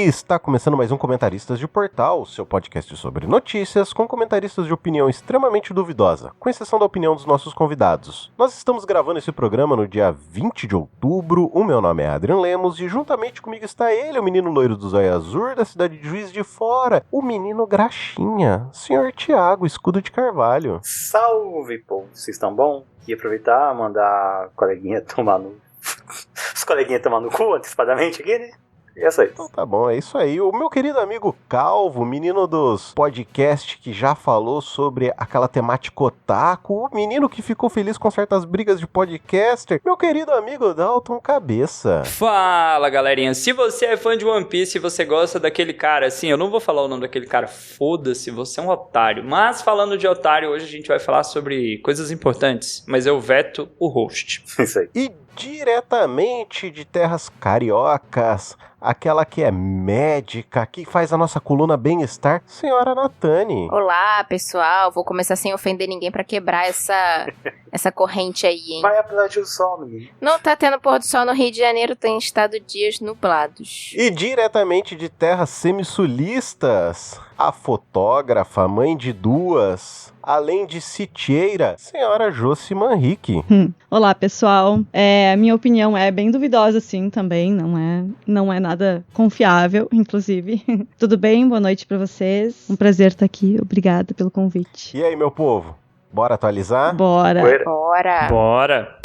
Está começando mais um Comentaristas de Portal, seu podcast sobre notícias com comentaristas de opinião extremamente duvidosa, com exceção da opinião dos nossos convidados. Nós estamos gravando esse programa no dia 20 de outubro, o meu nome é Adrian Lemos e juntamente comigo está ele, o menino loiro do zóio azul da cidade de Juiz de Fora, o menino graxinha, senhor Tiago Escudo de Carvalho. Salve, povo, vocês estão bom? E aproveitar, mandar coleguinha tomar no... os coleguinhas tomar no cu antecipadamente aqui, né? É isso aí. Então tá bom, é isso aí. O meu querido amigo Calvo, menino dos podcasts que já falou sobre aquela temática otaku, o menino que ficou feliz com certas brigas de podcaster, meu querido amigo Dalton Cabeça. Fala, galerinha. Se você é fã de One Piece e você gosta daquele cara, assim, eu não vou falar o nome daquele cara, foda-se, você é um otário. Mas falando de otário, hoje a gente vai falar sobre coisas importantes, mas eu veto o host. Isso aí. E diretamente de terras cariocas, aquela que é médica, que faz a nossa coluna Bem-Estar, senhora Natane. Olá, pessoal. Vou começar sem ofender ninguém pra quebrar essa corrente aí, hein? Vai aplaudir o sol, menino. Não tá tendo pôr do sol no Rio de Janeiro, tem estado dias nublados. E diretamente de terras semissulistas, a fotógrafa, mãe de duas, além de sitieira, senhora Josi Manrique. Olá, pessoal. A minha opinião é bem duvidosa, sim, também. Não é nada confiável, inclusive. Tudo bem? Boa noite pra vocês. Um prazer estar aqui. Obrigada pelo convite. E aí, meu povo? Bora atualizar? Bora. Bora. Bora!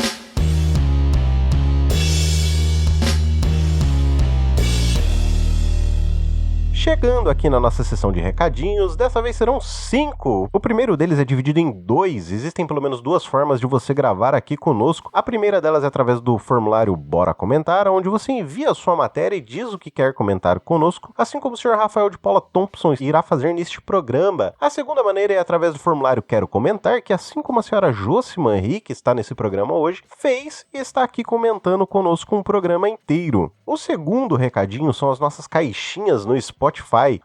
Chegando aqui na nossa sessão de recadinhos, dessa vez serão 5. O primeiro deles é dividido em 2. Existem pelo menos 2 formas de você gravar aqui conosco. A primeira delas é através do formulário Bora Comentar, onde você envia a sua matéria e diz o que quer comentar conosco, assim como o senhor Rafael de Paula Thompson irá fazer neste programa. A segunda maneira é através do formulário Quero Comentar, que assim como a senhora Josi Manrique, que está nesse programa hoje, fez e está aqui comentando conosco um programa inteiro. O segundo recadinho são as nossas caixinhas no Spotify,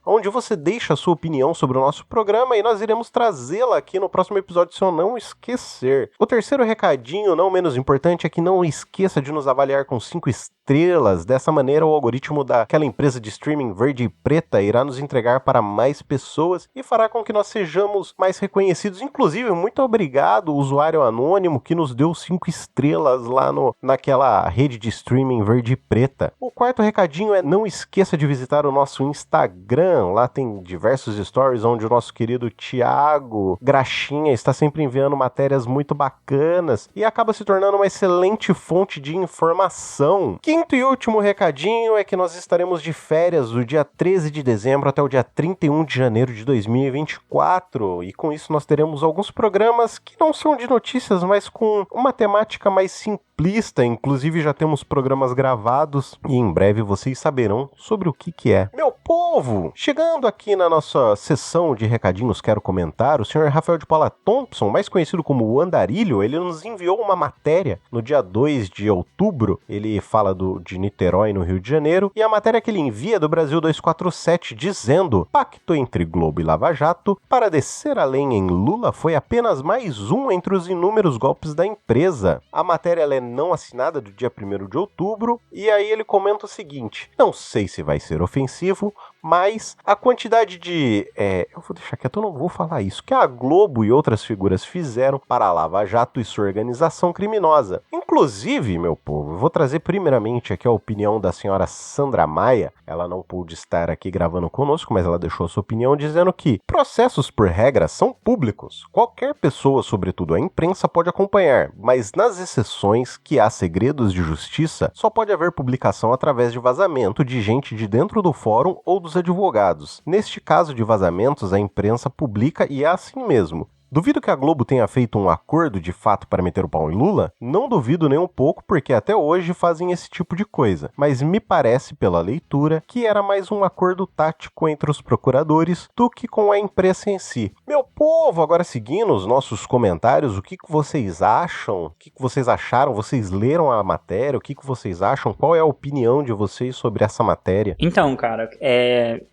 onde você deixa a sua opinião sobre o nosso programa e nós iremos trazê-la aqui no próximo episódio, se eu não esquecer. O terceiro recadinho, não menos importante, é que não esqueça de nos avaliar com 5 estrelas. Dessa maneira, o algoritmo daquela empresa de streaming verde e preta irá nos entregar para mais pessoas e fará com que nós sejamos mais reconhecidos. Inclusive, muito obrigado, usuário anônimo, que nos deu 5 estrelas lá naquela rede de streaming verde e preta. O quarto recadinho é não esqueça de visitar o nosso Instagram. Lá tem diversos stories onde o nosso querido Tiago Graxinha está sempre enviando matérias muito bacanas e acaba se tornando uma excelente fonte de informação. Quinto e último recadinho é que nós estaremos de férias do dia 13 de dezembro até o dia 31 de janeiro de 2024 e com isso nós teremos alguns programas que não são de notícias, mas com uma temática mais simplista. Inclusive já temos programas gravados e em breve vocês saberão sobre o que é. Meu povo, chegando aqui na nossa sessão de recadinhos Quero Comentar, o senhor Rafael de Paula Thompson, mais conhecido como o Andarilho, ele nos enviou uma matéria no dia 2 de outubro, ele fala de Niterói, no Rio de Janeiro, e a matéria que ele envia é do Brasil 247, dizendo: pacto entre Globo e Lava Jato para descer a lenha em Lula foi apenas mais um entre os inúmeros golpes da empresa. A matéria ela é não assinada do dia 1º de outubro, e aí ele comenta o seguinte: não sei se vai ser ofensivo, mas a quantidade de... eu vou deixar quieto, eu não vou falar isso, que a Globo e outras figuras fizeram para a Lava Jato e sua organização criminosa. Inclusive, meu povo, eu vou trazer primeiramente aqui a opinião da senhora Sandra Maia. Ela não pôde estar aqui gravando conosco, mas ela deixou a sua opinião dizendo que processos por regra são públicos. Qualquer pessoa, sobretudo a imprensa, pode acompanhar, mas nas exceções que há segredos de justiça, só pode haver publicação através de vazamento de gente de dentro do fórum ou dos advogados. Neste caso de vazamentos, a imprensa publica e é assim mesmo. Duvido que a Globo tenha feito um acordo de fato para meter o pau em Lula? Não duvido nem um pouco, porque até hoje fazem esse tipo de coisa. Mas me parece, pela leitura, que era mais um acordo tático entre os procuradores do que com a imprensa em si. Meu povo, agora seguindo os nossos comentários, o que vocês acham? O que vocês acharam? Vocês leram a matéria? O que vocês acham? Qual é a opinião de vocês sobre essa matéria? Então, cara,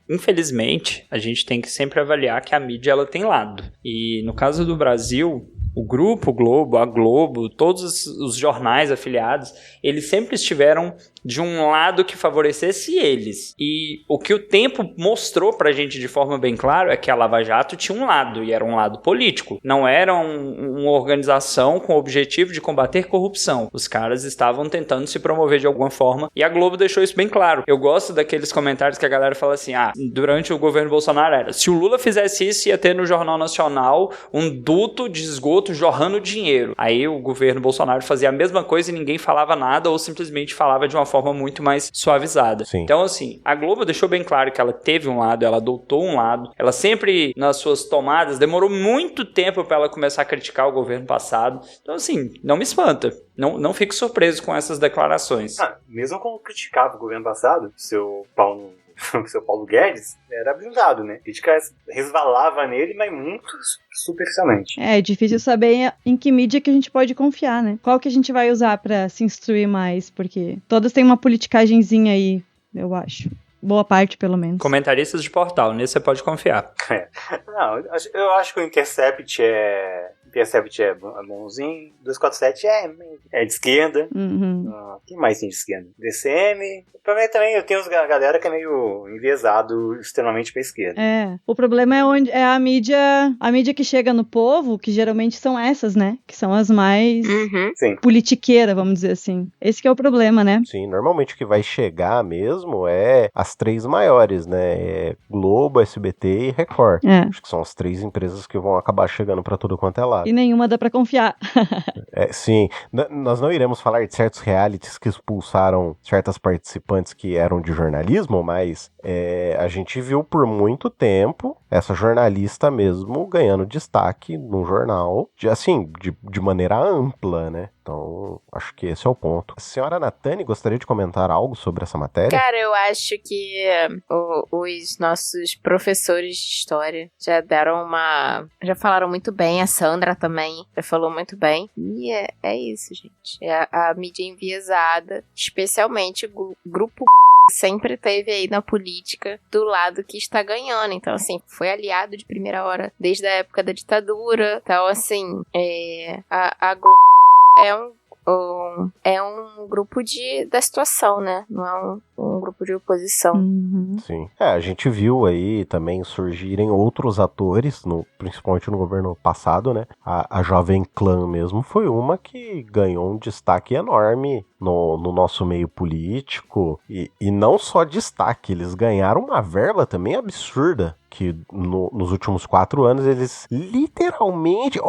infelizmente, a gente tem que sempre avaliar que a mídia ela tem lado. E no caso do Brasil, o Grupo Globo, a Globo, todos os jornais afiliados, eles sempre estiveram de um lado que favorecesse eles. E o que o tempo mostrou pra gente de forma bem clara é que a Lava Jato tinha um lado, e era um lado político. Não era uma organização com o objetivo de combater corrupção. Os caras estavam tentando se promover de alguma forma, e a Globo deixou isso bem claro. Eu gosto daqueles comentários que a galera fala assim, durante o governo Bolsonaro era, se o Lula fizesse isso, ia ter no Jornal Nacional um duto de esgoto jorrando dinheiro. Aí o governo Bolsonaro fazia a mesma coisa e ninguém falava nada, ou simplesmente falava de uma forma muito mais suavizada. Sim. Então, assim, a Globo deixou bem claro que ela teve um lado, ela adotou um lado, ela sempre, nas suas tomadas, demorou muito tempo para ela começar a criticar o governo passado. Então, assim, não me espanta. Não fico surpreso com essas declarações. Mesmo quando criticava o governo passado, seu Paulo Guedes era blindado, né? A crítica resvalava nele, mas muito superficialmente. É difícil saber em que mídia que a gente pode confiar, né? Qual que a gente vai usar pra se instruir mais, porque todas têm uma politicagenzinha aí, eu acho. Boa parte, pelo menos. Comentaristas de portal, nesse você pode confiar. Não, eu acho que o Intercept é bonzinho, 247 é de esquerda. Uhum. Quem mais tem de esquerda? DCM. Pra mim também eu tenho uns galera que é meio enviesado extremamente pra esquerda. O problema é a mídia que chega no povo, que geralmente são essas, né? Que são as mais politiqueiras, vamos dizer assim. Esse que é o problema, né? Sim, normalmente o que vai chegar mesmo é as três maiores, né? É Globo, SBT e Record. Acho que são as três empresas que vão acabar chegando pra tudo quanto é lado. E nenhuma dá pra confiar. Sim, nós não iremos falar de certos realities que expulsaram certas participantes que eram de jornalismo, mas a gente viu por muito tempo essa jornalista mesmo ganhando destaque no jornal, de maneira ampla, né? Então, acho que esse é o ponto. A senhora Natane gostaria de comentar algo sobre essa matéria? Cara, eu acho que os nossos professores de história já falaram muito bem, a Sandra também já falou muito bem. E é isso, gente. É a mídia enviesada, especialmente o grupo sempre teve aí na política do lado que está ganhando. Então, assim, foi aliado de primeira hora desde a época da ditadura. Então, assim, a Globo é um grupo da situação, né? Não é um grupo de oposição. Uhum. Sim. A gente viu aí também surgirem outros atores, principalmente no governo passado, né? A Jovem Clã mesmo foi uma que ganhou um destaque enorme no nosso meio político. E não só destaque, eles ganharam uma verba também absurda. Que nos últimos 4 anos eles literalmente,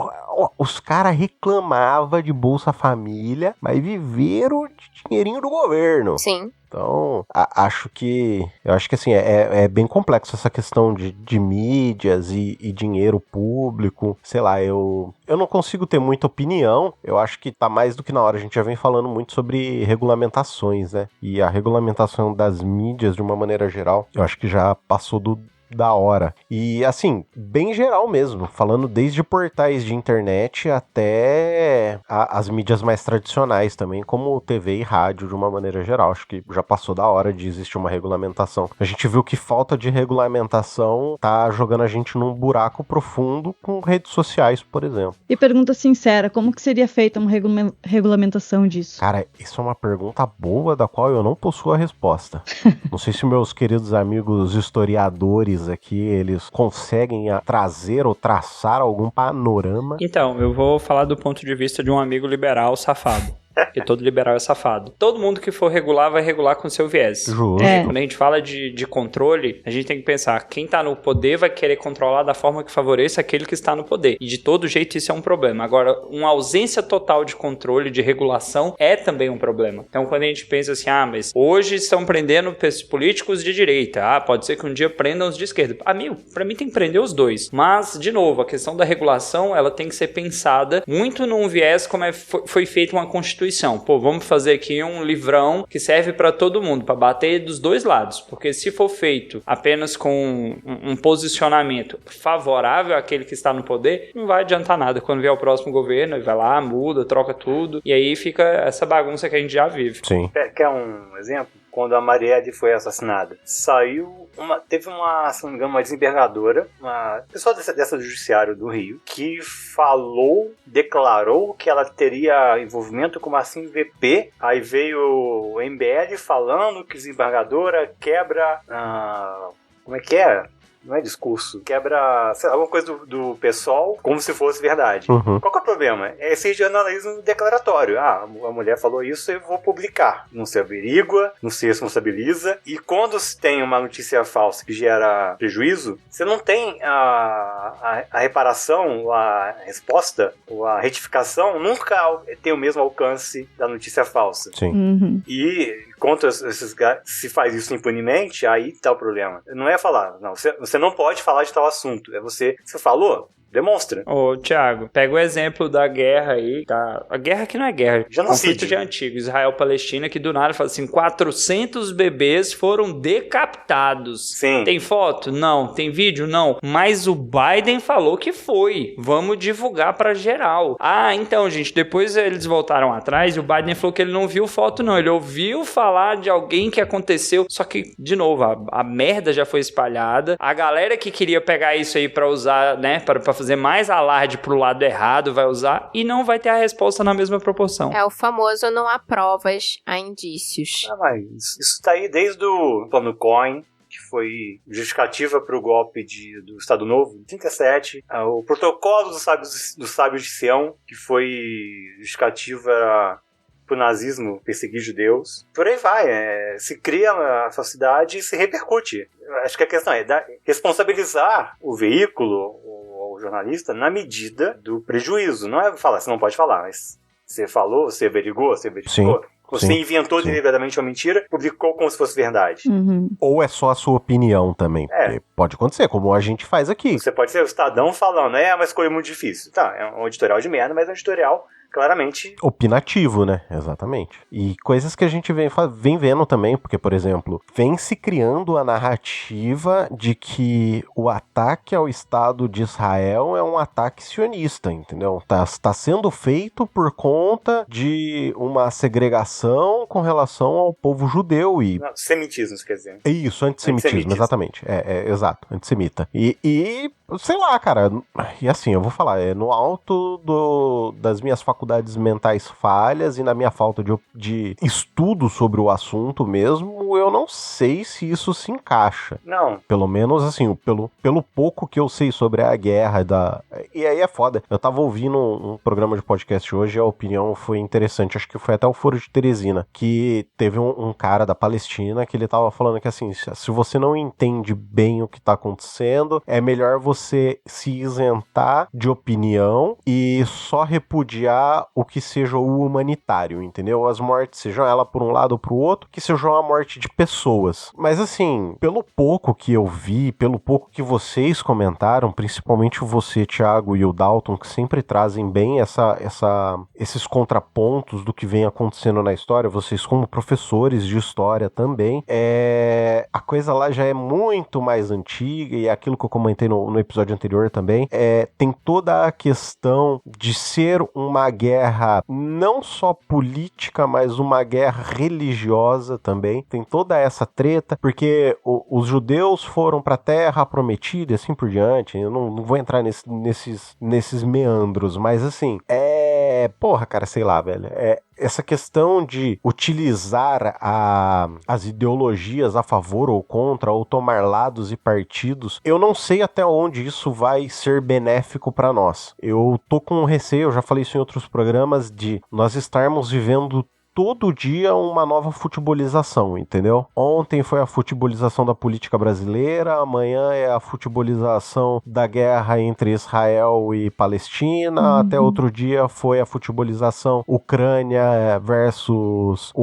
os caras reclamavam de Bolsa Família, mas viveram de dinheirinho do governo. Sim. Então, eu acho que assim, é bem complexo essa questão de mídias e dinheiro público. Sei lá, eu não consigo ter muita opinião. Eu acho que tá mais do que na hora. A gente já vem falando muito sobre regulamentações, né? E a regulamentação das mídias, de uma maneira geral, eu acho que já passou da hora. E assim, bem geral mesmo, falando desde portais de internet até as mídias mais tradicionais também, como TV e rádio de uma maneira geral. Acho que já passou da hora de existir uma regulamentação. A gente viu que falta de regulamentação tá jogando a gente num buraco profundo com redes sociais, por exemplo. E pergunta sincera, como que seria feita uma regulamentação disso? Cara, isso é uma pergunta boa da qual eu não possuo a resposta. Não sei se meus queridos amigos historiadores aqui, eles conseguem trazer ou traçar algum panorama. Então, eu vou falar do ponto de vista de um amigo liberal safado. Porque todo liberal é safado. Todo mundo que for regular, vai regular com seu viés. Justo. Quando a gente fala de controle, a gente tem que pensar, quem tá no poder vai querer controlar da forma que favoreça aquele que está no poder. E de todo jeito isso é um problema. Agora, uma ausência total de controle, de regulação, é também um problema. Então, quando a gente pensa assim, mas hoje estão prendendo políticos de direita. Pode ser que um dia prendam os de esquerda. Amigo, pra mim tem que prender os dois. Mas, de novo, a questão da regulação, ela tem que ser pensada muito num viés como foi feita uma Constituição. Vamos fazer aqui um livrão que serve para todo mundo, para bater dos dois lados, porque se for feito apenas com um posicionamento favorável àquele que está no poder, não vai adiantar nada. Quando vier o próximo governo, ele vai lá, muda, troca tudo, e aí fica essa bagunça que a gente já vive. Sim. Quer um exemplo? quando a Marielle foi assassinada. Teve uma, se não me engano, uma desembargadora, uma pessoa dessa do judiciário do Rio, que declarou que ela teria envolvimento com uma VP. Aí veio o MBL falando que desembargadora quebra... como é que é? Não é discurso. Quebra, sei lá, alguma coisa do pessoal como se fosse verdade. Uhum. Qual que é o problema? É esse jornalismo declaratório. A mulher falou isso, eu vou publicar. Não se averigua, não se responsabiliza. E quando se tem uma notícia falsa que gera prejuízo, você não tem a reparação, a resposta, ou a retificação, nunca tem o mesmo alcance da notícia falsa. Sim. Uhum. E enquanto se faz isso impunemente, aí tá o problema. Não é falar, não, você não pode falar de tal assunto. É você falou, demonstra. Ô, Thiago, pega o exemplo da guerra aí, tá? A guerra que não é guerra, genocídio. Conflito de antigo, Israel-Palestina, que do nada fala assim, 400 bebês foram decapitados. Sim. Tem foto? Não. Tem vídeo? Não. Mas o Biden falou que foi. Vamos divulgar pra geral. Então, gente, depois eles voltaram atrás e o Biden falou que ele não viu foto, não. Ele ouviu falar de alguém que aconteceu, só que, de novo, a merda já foi espalhada. A galera que queria pegar isso aí pra usar, né, pra fazer mais alarde pro lado errado, vai usar e não vai ter a resposta na mesma proporção. É o famoso não há provas, há indícios. Mas isso tá aí desde o plano Cohen, que foi justificativa para o golpe do Estado Novo, em 37. O protocolo dos sábios de Sião, que foi justificativa pro nazismo perseguir judeus. Por aí vai. Se cria a sociedade e se repercute. Acho que a questão é responsabilizar o veículo, o jornalista, na medida do prejuízo. Não é falar, você não pode falar, mas você falou, você averigou, você verificou. Sim. Você inventou deliberadamente uma mentira, publicou como se fosse verdade. Uhum. Ou é só a sua opinião também. Pode acontecer, como a gente faz aqui. Você pode ser o Estadão falando, é uma escolha muito difícil. Tá, é um editorial de merda, mas é um editorial claramente opinativo, né? Exatamente. E coisas que a gente vem vendo também, porque, por exemplo, vem se criando a narrativa de que o ataque ao Estado de Israel é um ataque sionista, entendeu? Tá sendo feito por conta de uma segregação com relação ao povo judeu e... Não, semitismo, quer dizer. É isso, antissemitismo, exatamente. Exato, antissemita. E, sei lá, cara, e assim, eu vou falar, no alto das minhas faculdades mentais falhas e na minha falta de estudo sobre o assunto mesmo, eu não sei se isso se encaixa. Não. Pelo menos, assim, pelo pouco que eu sei sobre a guerra e aí é foda. Eu tava ouvindo um programa de podcast hoje e a opinião foi interessante, acho que foi até o Foro de Teresina, que teve um cara da Palestina que ele tava falando que, assim, se você não entende bem o que tá acontecendo, é melhor você se isentar de opinião e só repudiar o que seja o humanitário, entendeu? As mortes, sejam ela por um lado ou pro outro, que sejam a morte de pessoas. Mas assim, pelo pouco que eu vi, pelo pouco que vocês comentaram, principalmente você, Thiago, e o Dalton, que sempre trazem bem esses contrapontos do que vem acontecendo na história, vocês como professores de história também, a coisa lá já é muito mais antiga, e é aquilo que eu comentei no episódio anterior também, tem toda a questão de ser uma guerra não só política, mas uma guerra religiosa também. Tem toda essa treta, porque os judeus foram para a terra prometida e assim por diante. Eu não vou entrar nesses meandros, mas assim, porra, cara, sei lá, velho. Essa questão de utilizar as ideologias a favor ou contra, ou tomar lados e partidos, eu não sei até onde isso vai ser benéfico para nós. Eu tô com receio, eu já falei isso em outros programas, de nós estarmos vivendo todo dia uma nova futebolização, entendeu? Ontem foi a futebolização da política brasileira, amanhã é a futebolização da guerra entre Israel e Palestina, até outro dia foi a futebolização Ucrânia versus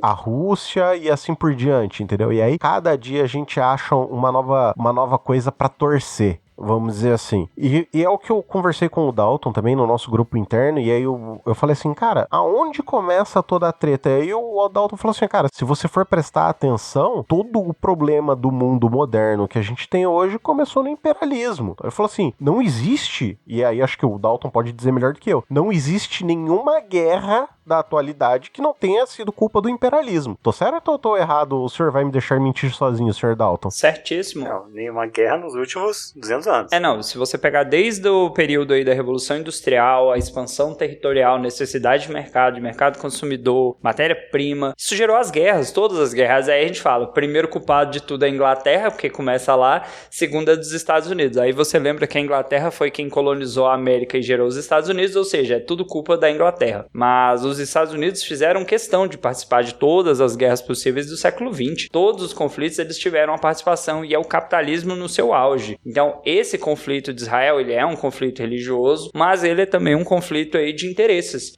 a Rússia e assim por diante, entendeu? E aí cada dia a gente acha uma nova coisa pra torcer. Vamos dizer assim. E é o que eu conversei com o Dalton também no nosso grupo interno, e aí eu falei assim, cara, aonde começa toda a treta? E aí o Dalton falou assim, cara, se você for prestar atenção, todo o problema do mundo moderno que a gente tem hoje começou no imperialismo. Ele falou assim, não existe, e aí acho que o Dalton pode dizer melhor do que eu, não existe nenhuma guerra da atualidade que não tenha sido culpa do imperialismo. Tô certo ou tô errado? O senhor vai me deixar mentir sozinho, Sr. Dalton? Certíssimo. Não, nenhuma guerra nos últimos 200 anos. Não, se você pegar desde o período aí da Revolução Industrial, a expansão territorial, necessidade de mercado consumidor, matéria-prima, isso gerou as guerras, todas as guerras. Aí a gente fala, o primeiro culpado de tudo é a Inglaterra, porque começa lá, segundo é dos Estados Unidos. Aí você lembra que a Inglaterra foi quem colonizou a América e gerou os Estados Unidos, ou seja, é tudo culpa da Inglaterra. Mas os Estados Unidos fizeram questão de participar de todas as guerras possíveis do século XX. Todos os conflitos, eles tiveram uma participação, e é o capitalismo no seu auge. Então, esse conflito de Israel, ele é um conflito religioso, mas ele é também um conflito aí de interesses.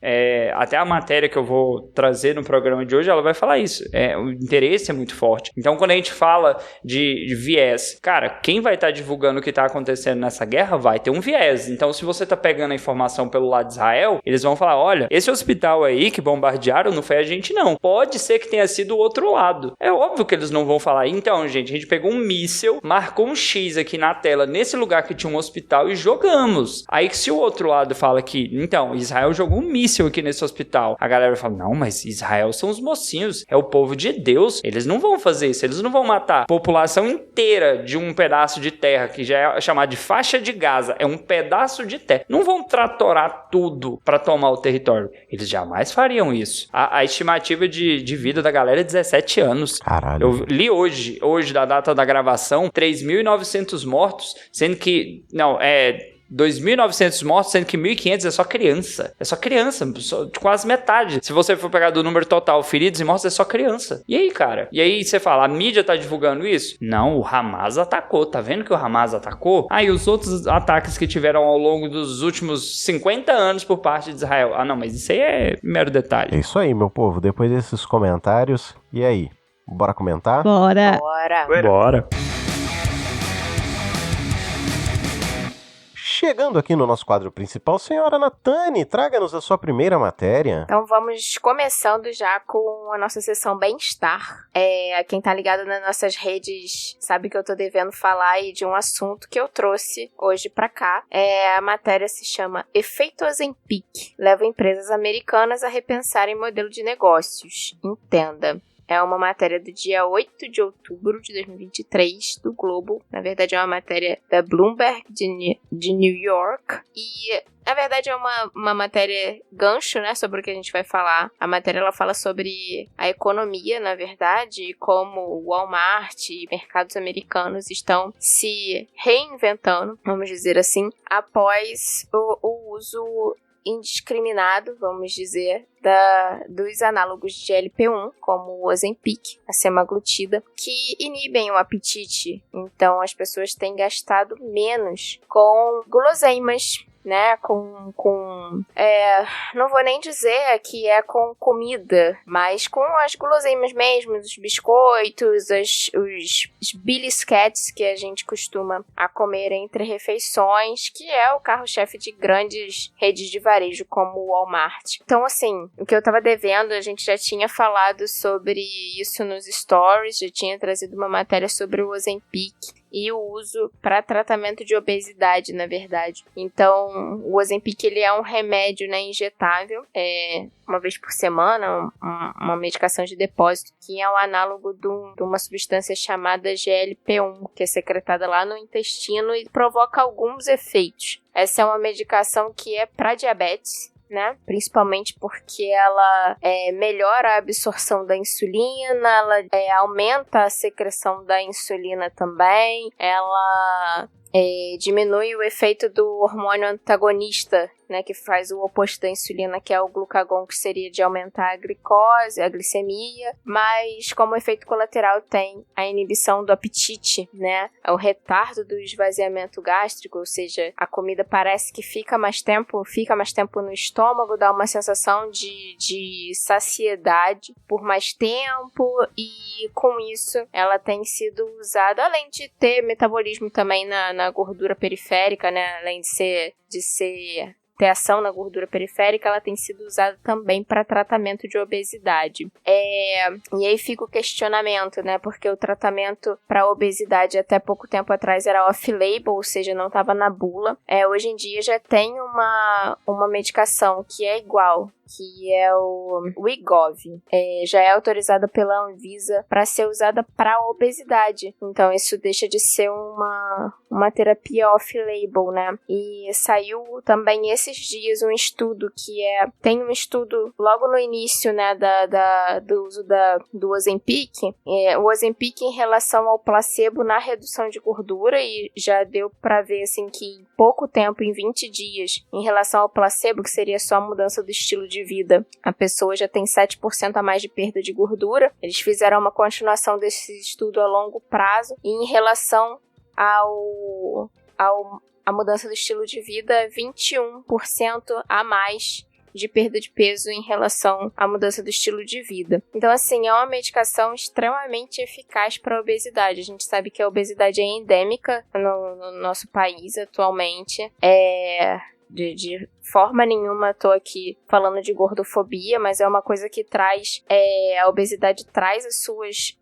Até a matéria que eu vou trazer no programa de hoje, ela vai falar isso. O interesse é muito forte. Então, quando a gente fala de viés, cara, quem vai estar divulgando o que está acontecendo nessa guerra vai ter um viés. Então, se você está pegando a informação pelo lado de Israel, eles vão falar, olha, esse hospital aí que bombardearam não foi a gente não. Pode ser que tenha sido o outro lado. É óbvio que eles não vão falar. Então, gente, a gente pegou um míssil, marcou um X aqui na tela, nesse lugar que tinha um hospital e jogamos. Aí que se o outro lado fala que, então, Israel jogou um míssil aqui nesse hospital, a galera fala, não, mas Israel são os mocinhos, é o povo de Deus, eles não vão fazer isso, eles não vão matar a população inteira de um pedaço de terra, que já é chamado de faixa de Gaza, é um pedaço de terra. Não vão tratorar tudo para tomar o território. Eles jamais fariam isso. A estimativa de vida da galera é 17 anos. Caralho. Eu li hoje, da data da gravação, 3.900 mortos, sendo que, 2.900 mortos, sendo que 1.500 é só criança. É só criança, quase metade. Se você for pegar do número total, feridos e mortos, é só criança. E aí, cara? E aí você fala, a mídia tá divulgando isso? Não, o Hamas atacou. Tá vendo que o Hamas atacou? E os outros ataques que tiveram ao longo dos últimos 50 anos por parte de Israel? Não, mas isso aí é mero detalhe. É isso aí, meu povo. Depois desses comentários, e aí? Bora comentar? Bora. Bora. Chegando aqui no nosso quadro principal, senhora Natane, traga-nos a sua primeira matéria. Então vamos começando já com a nossa sessão Bem-Estar. Quem tá ligado nas nossas redes sabe que eu tô devendo falar aí de um assunto que eu trouxe hoje pra cá. A matéria se chama Efeito Ozempic, leva empresas americanas a repensarem modelo de negócios. Entenda. É uma matéria do dia 8 de outubro de 2023, do Globo. Na verdade, é uma matéria da Bloomberg de New York. E, na verdade, é uma matéria gancho, né, sobre o que a gente vai falar. A matéria, ela fala sobre a economia, na verdade, e como o Walmart e mercados americanos estão se reinventando, vamos dizer assim, após o uso indiscriminado, vamos dizer, dos análogos de GLP-1, como o Ozempic, a semaglutida, que inibem o apetite. Então, as pessoas têm gastado menos com guloseimas, né, não vou nem dizer que é com comida, mas com as guloseimas mesmo, os biscoitos, os bilisquetes que a gente costuma a comer entre refeições, que é o carro-chefe de grandes redes de varejo como o Walmart. Então, assim, o que eu tava devendo, a gente já tinha falado sobre isso nos stories, já tinha trazido uma matéria sobre o Ozempic e o uso para tratamento de obesidade, na verdade. Então, o Ozempic, ele é um remédio, né, injetável, uma vez por semana, uma medicação de depósito, que é o análogo de uma substância chamada GLP-1, que é secretada lá no intestino e provoca alguns efeitos. Essa é uma medicação que é para diabetes, né? Principalmente porque ela melhora a absorção da insulina, ela aumenta a secreção da insulina também, ela diminui o efeito do hormônio antagonista, né, que faz o oposto da insulina, que é o glucagon, que seria de aumentar a glicose, a glicemia, mas como efeito colateral tem a inibição do apetite, né, o retardo do esvaziamento gástrico, ou seja, a comida parece que fica mais tempo no estômago, dá uma sensação de saciedade por mais tempo, e com isso ela tem sido usada, além de ter metabolismo também na gordura periférica, né, além de ter ação na gordura periférica, ela tem sido usada também para tratamento de obesidade. E aí fica o questionamento, né? Porque o tratamento para obesidade até pouco tempo atrás era off-label, ou seja, não estava na bula. Hoje em dia já tem uma medicação que é igual, que é o Wegovy. Já é autorizada pela Anvisa para ser usada para obesidade. Então isso deixa de ser uma terapia off-label, né? E saiu também esses dias um estudo tem um estudo logo no início, né, do uso do Ozempic. O Ozempic em relação ao placebo na redução de gordura, e já deu para ver assim que em pouco tempo, em 20 dias, em relação ao placebo, que seria só a mudança do estilo de vida, a pessoa já tem 7% a mais de perda de gordura. Eles fizeram uma continuação desse estudo a longo prazo, e em relação a mudança do estilo de vida, 21% a mais de perda de peso em relação à mudança do estilo de vida. Então, assim, é uma medicação extremamente eficaz para a obesidade. A gente sabe que a obesidade é endêmica no nosso país atualmente. De forma nenhuma tô aqui falando de gordofobia, mas é uma coisa que traz... a obesidade traz as suas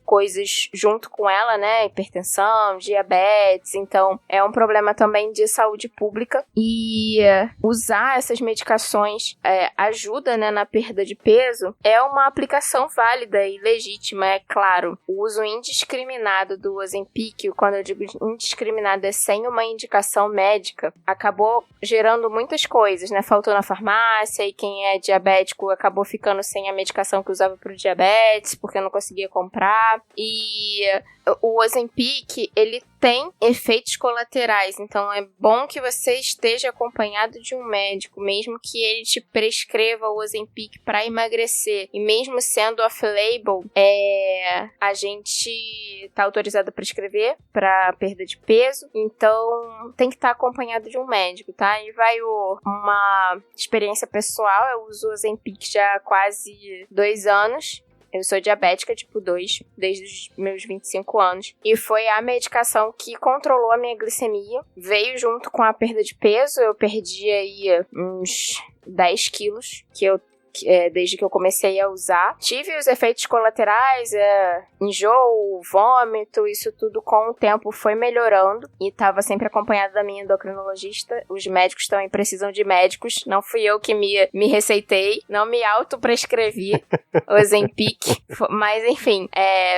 coisas junto com ela, né? Hipertensão, diabetes. Então, é um problema também de saúde pública. E usar essas medicações ajuda, né, na perda de peso. É uma aplicação válida e legítima, é claro. O uso indiscriminado do Ozempic, quando eu digo indiscriminado, é sem uma indicação médica, acabou gerando muitas coisas, né? Faltou na farmácia, e quem é diabético acabou ficando sem a medicação que usava para o diabetes, porque não conseguia comprar. E o Ozempic, ele tem efeitos colaterais, então é bom que você esteja acompanhado de um médico, mesmo que ele te prescreva o Ozempic para emagrecer. E mesmo sendo off-label, a gente tá autorizado a prescrever para perda de peso, então tem que estar acompanhado de um médico, tá? E vai uma experiência pessoal, eu uso o Ozempic já há quase 2 anos. Eu sou diabética tipo 2, desde os meus 25 anos. E foi a medicação que controlou a minha glicemia. Veio junto com a perda de peso. Eu perdi aí uns 10 quilos desde que eu comecei a usar. Tive os efeitos colaterais, enjoo, vômito, isso tudo com o tempo foi melhorando. E estava sempre acompanhada da minha endocrinologista. Os médicos também precisam de médicos. Não fui eu que me receitei, não me autoprescrevi o Ozempic. Mas enfim,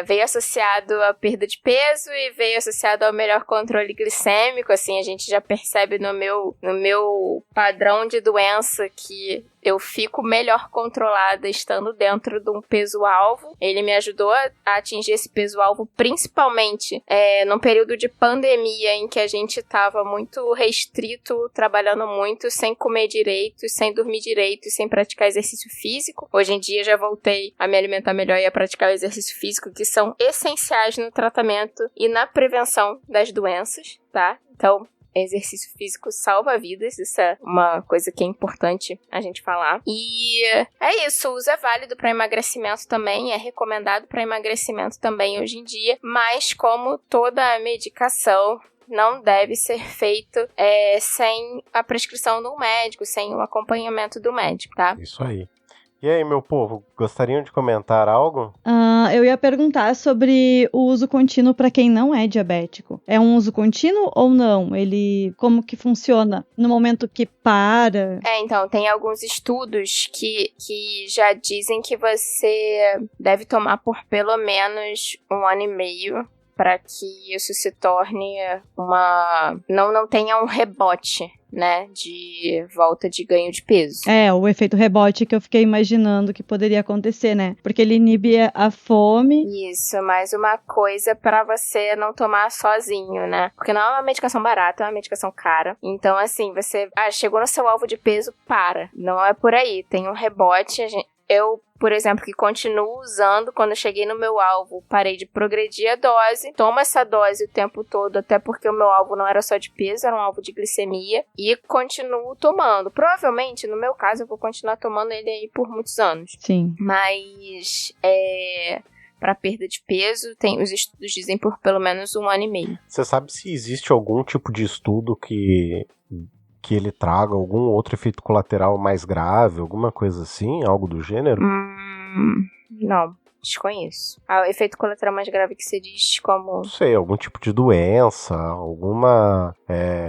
veio associado à perda de peso e veio associado ao melhor controle glicêmico. Assim, a gente já percebe no meu padrão de doença que eu fico melhor controlada estando dentro de um peso-alvo. Ele me ajudou a atingir esse peso-alvo, principalmente num período de pandemia em que a gente estava muito restrito, trabalhando muito, sem comer direito, sem dormir direito, sem praticar exercício físico. Hoje em dia já voltei a me alimentar melhor e a praticar o exercício físico, que são essenciais no tratamento e na prevenção das doenças, tá? Então, exercício físico salva vidas, isso é uma coisa que é importante a gente falar. E é isso, o uso é válido para emagrecimento também, é recomendado para emagrecimento também hoje em dia, mas como toda a medicação, não deve ser feito sem a prescrição do médico, sem o acompanhamento do médico, tá? Isso aí. E aí, meu povo, gostariam de comentar algo? Eu ia perguntar sobre o uso contínuo para quem não é diabético. É um uso contínuo ou não? Como que funciona no momento que para? Então, tem alguns estudos que já dizem que você deve tomar por pelo menos 1 ano e meio para que isso se torne não tenha um rebote, né, de volta de ganho de peso. O efeito rebote que eu fiquei imaginando que poderia acontecer, né? Porque ele inibe a fome. Isso, mais uma coisa pra você não tomar sozinho, né? Porque não é uma medicação barata, é uma medicação cara. Então, assim, você chegou no seu alvo de peso, para. Não é por aí, tem um rebote. Eu, por exemplo, que continuo usando, quando eu cheguei no meu alvo, parei de progredir a dose, tomo essa dose o tempo todo, até porque o meu alvo não era só de peso, era um alvo de glicemia, e continuo tomando. Provavelmente, no meu caso, eu vou continuar tomando ele aí por muitos anos. Sim. Mas, para perda de peso, os estudos dizem por pelo menos 1 ano e meio. Você sabe se existe algum tipo de estudo que ele traga algum outro efeito colateral mais grave, alguma coisa assim, algo do gênero? Não. Desconheço. O efeito colateral mais grave que você diz como... Não sei, algum tipo de doença, alguma...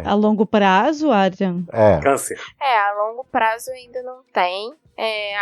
A longo prazo, Adrian? Câncer. A longo prazo ainda não tem.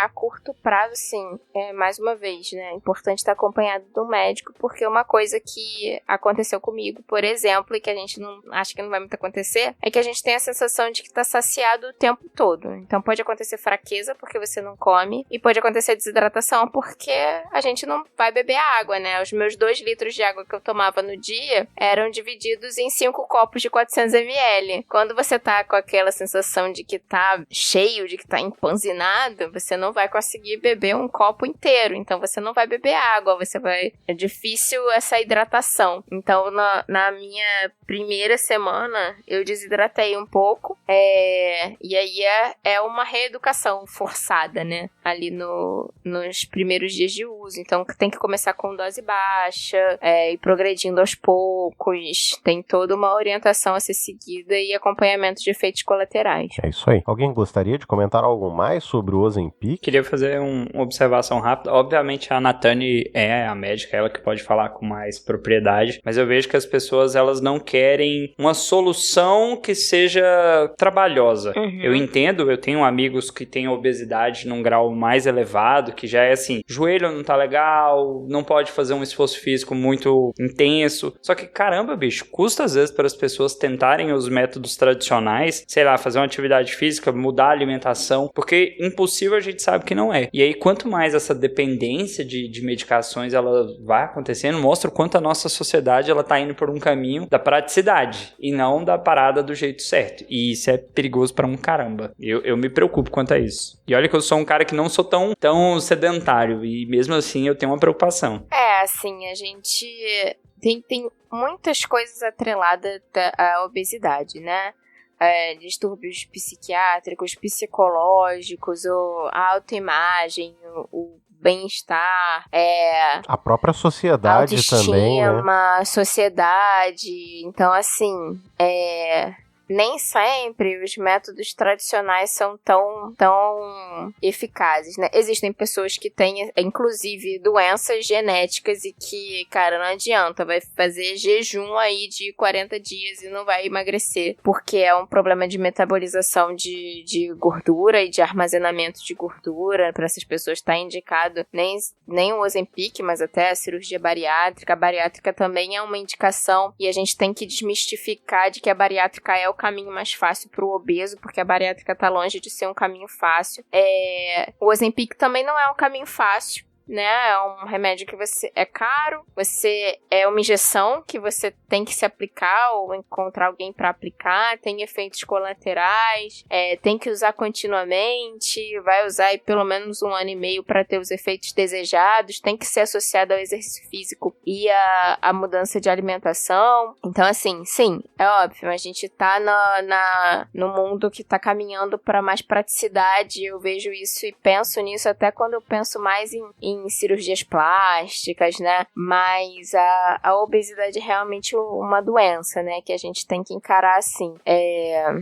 A curto prazo, sim, mais uma vez, né? É importante estar acompanhado do médico, porque uma coisa que aconteceu comigo, por exemplo, e que a gente não acha que não vai muito acontecer, é que a gente tem a sensação de que está saciado o tempo todo. Então pode acontecer fraqueza porque você não come, e pode acontecer desidratação porque a gente não vai beber água, né? Os meus 2 litros de água que eu tomava no dia eram divididos em 5 copos de 400 ml. Quando você tá com aquela sensação de que tá cheio, de que tá empanzinado, você não vai conseguir beber um copo inteiro, então você não vai beber água, é difícil essa hidratação. Então, na minha primeira semana, eu desidratei um pouco, e aí é uma reeducação forçada, né, ali nos primeiros dias de uso. Então, tem que começar com dose baixa, e progredindo aos poucos, tem toda uma orientação a ser seguida e acompanhamento de efeitos colaterais. É isso aí. Alguém gostaria de comentar algo mais sobre o Ozempic? Queria fazer uma observação rápida. Obviamente a Nathani é a médica, ela que pode falar com mais propriedade, mas eu vejo que as pessoas, elas não querem uma solução que seja trabalhosa. Eu entendo, eu tenho amigos que têm obesidade num grau mais elevado, que já é assim, joelho não tá legal, não pode fazer um esforço físico muito intenso. Só que, caramba, bicho, custa às vezes para as pessoas tentarem os métodos tradicionais, sei lá, fazer uma atividade física, mudar a alimentação, porque impossível a gente sabe que não é. E aí, quanto mais essa dependência de medicações ela vai acontecendo, mostra o quanto a nossa sociedade ela tá indo por um caminho da praticidade e não da parada do jeito certo. E isso é perigoso pra um caramba. Eu me preocupo quanto a isso. E olha que eu sou um cara que não sou tão sedentário e mesmo assim eu tenho uma preocupação. Assim, a gente tem muitas coisas atreladas à obesidade, né? Distúrbios psiquiátricos, psicológicos, a autoimagem, o bem-estar, a própria sociedade também, né? Sociedade. Então, assim, nem sempre os métodos tradicionais são tão eficazes, né? Existem pessoas que têm, inclusive, doenças genéticas e que, cara, não adianta, vai fazer jejum aí de 40 dias e não vai emagrecer, porque é um problema de metabolização de gordura e de armazenamento de gordura. Para essas pessoas está indicado nem o Ozempic, mas até a cirurgia bariátrica. A bariátrica também é uma indicação e a gente tem que desmistificar de que a bariátrica é o caminho mais fácil pro obeso, porque a bariátrica tá longe de ser um caminho fácil. O Ozempic também não é um caminho fácil, né? É um remédio que é caro, é uma injeção que você tem que se aplicar ou encontrar alguém para aplicar, tem efeitos colaterais, tem que usar continuamente, vai usar aí pelo menos 1 ano e meio para ter os efeitos desejados, tem que ser associado ao exercício físico e a mudança de alimentação. Então, assim, sim, é óbvio, a gente tá no mundo que tá caminhando para mais praticidade. Eu vejo isso e penso nisso até quando eu penso mais em cirurgias plásticas, né? Mas a obesidade é realmente uma doença, né? Que a gente tem que encarar assim.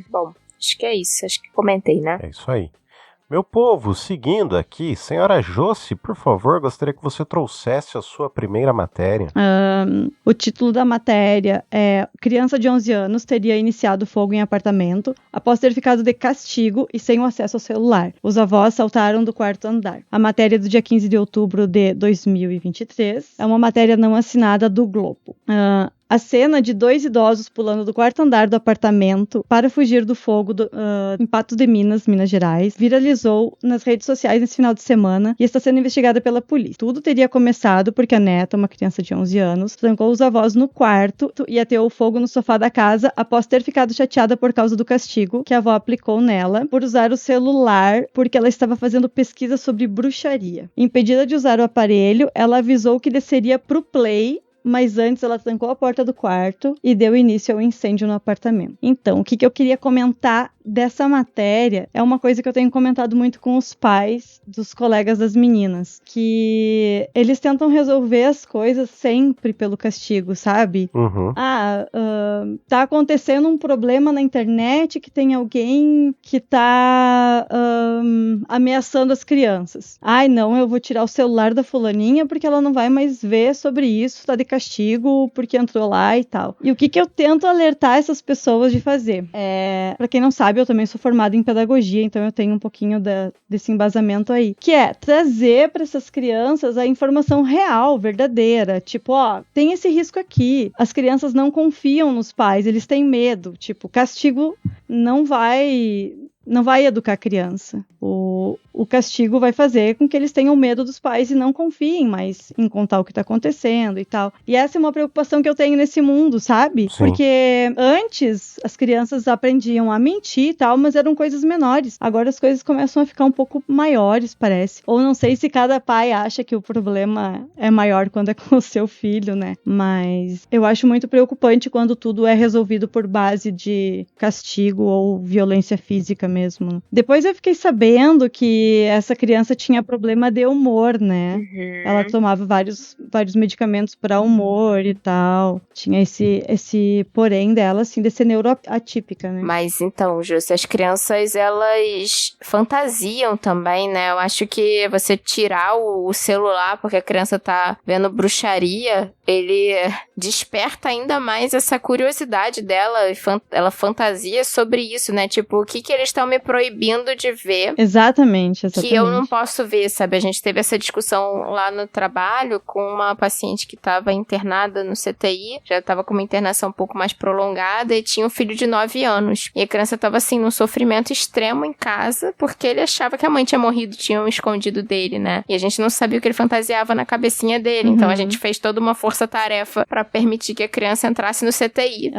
Bom, acho que é isso. Acho que comentei, né? É isso aí. Meu povo, seguindo aqui, senhora Josi, por favor, gostaria que você trouxesse a sua primeira matéria. O título da matéria é: criança de 11 anos teria iniciado fogo em apartamento após ter ficado de castigo e sem o acesso ao celular. Os avós saltaram do 4º andar. A matéria é do dia 15 de outubro de 2023 é uma matéria não assinada do Globo. A cena de 2 idosos pulando do 4º andar do apartamento para fugir do fogo em Patos de Minas, Minas Gerais, viralizou nas redes sociais nesse final de semana e está sendo investigada pela polícia. Tudo teria começado porque a neta, uma criança de 11 anos, trancou os avós no quarto e ateou fogo no sofá da casa após ter ficado chateada por causa do castigo que a avó aplicou nela por usar o celular porque ela estava fazendo pesquisa sobre bruxaria. Impedida de usar o aparelho, ela avisou que desceria pro play, mas antes ela trancou a porta do quarto e deu início ao incêndio no apartamento. Então, o que eu queria comentar dessa matéria é uma coisa que eu tenho comentado muito com os pais dos colegas das meninas, que eles tentam resolver as coisas sempre pelo castigo, sabe? Uhum. Tá acontecendo um problema na internet que tem alguém que tá ameaçando as crianças. Ai, não, eu vou tirar o celular da fulaninha porque ela não vai mais ver sobre isso, tá de castigo porque entrou lá e tal. E o que eu tento alertar essas pessoas de fazer? Pra quem não sabe, eu também sou formada em pedagogia, então eu tenho um pouquinho desse embasamento aí, que é trazer para essas crianças a informação real, verdadeira, tipo, tem esse risco aqui, as crianças não confiam nos pais, eles têm medo, tipo, castigo não vai educar a criança. O castigo vai fazer com que eles tenham medo dos pais e não confiem mais em contar o que tá acontecendo e tal. E essa é uma preocupação que eu tenho nesse mundo, sabe? Sim. Porque antes as crianças aprendiam a mentir e tal, mas eram coisas menores. Agora as coisas começam a ficar um pouco maiores, parece. Ou não sei se cada pai acha que o problema é maior quando é com o seu filho, né? Mas eu acho muito preocupante quando tudo é resolvido por base de castigo ou violência física mesmo. Depois eu fiquei sabendo que essa criança tinha problema de humor, né? Ela tomava vários medicamentos para humor e tal. Tinha esse porém dela, assim, de ser neuroatípica, né? Mas então, Júcia, as crianças, elas fantasiam também, né? Eu acho que você tirar o celular porque a criança tá vendo bruxaria, ele desperta ainda mais essa curiosidade dela. Ela fantasia sobre isso, né? Tipo, o que eles estão me proibindo de ver? Exatamente. Que eu não posso ver, sabe? A gente teve essa discussão lá no trabalho com uma paciente que estava internada no CTI, já estava com uma internação um pouco mais prolongada e tinha um filho de 9 anos. E a criança estava assim, num sofrimento extremo em casa, porque ele achava que a mãe tinha morrido, tinham escondido dele, né? E a gente não sabia o que ele fantasiava na cabecinha dele. Então a gente fez toda uma força-tarefa para permitir que a criança entrasse no CTI.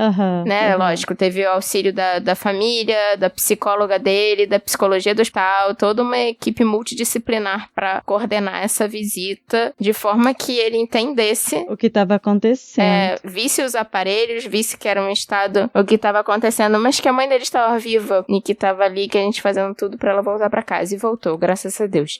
Né? Lógico, teve o auxílio da família, da psicóloga dele, da psicologia do hospital, toda uma equipe multidisciplinar para coordenar essa visita, de forma que ele entendesse o que estava acontecendo. Visse os aparelhos, visse que era um estado, o que estava acontecendo, mas que a mãe dele estava viva e que estava ali, que a gente fazendo tudo para ela voltar para casa. E voltou, graças a Deus.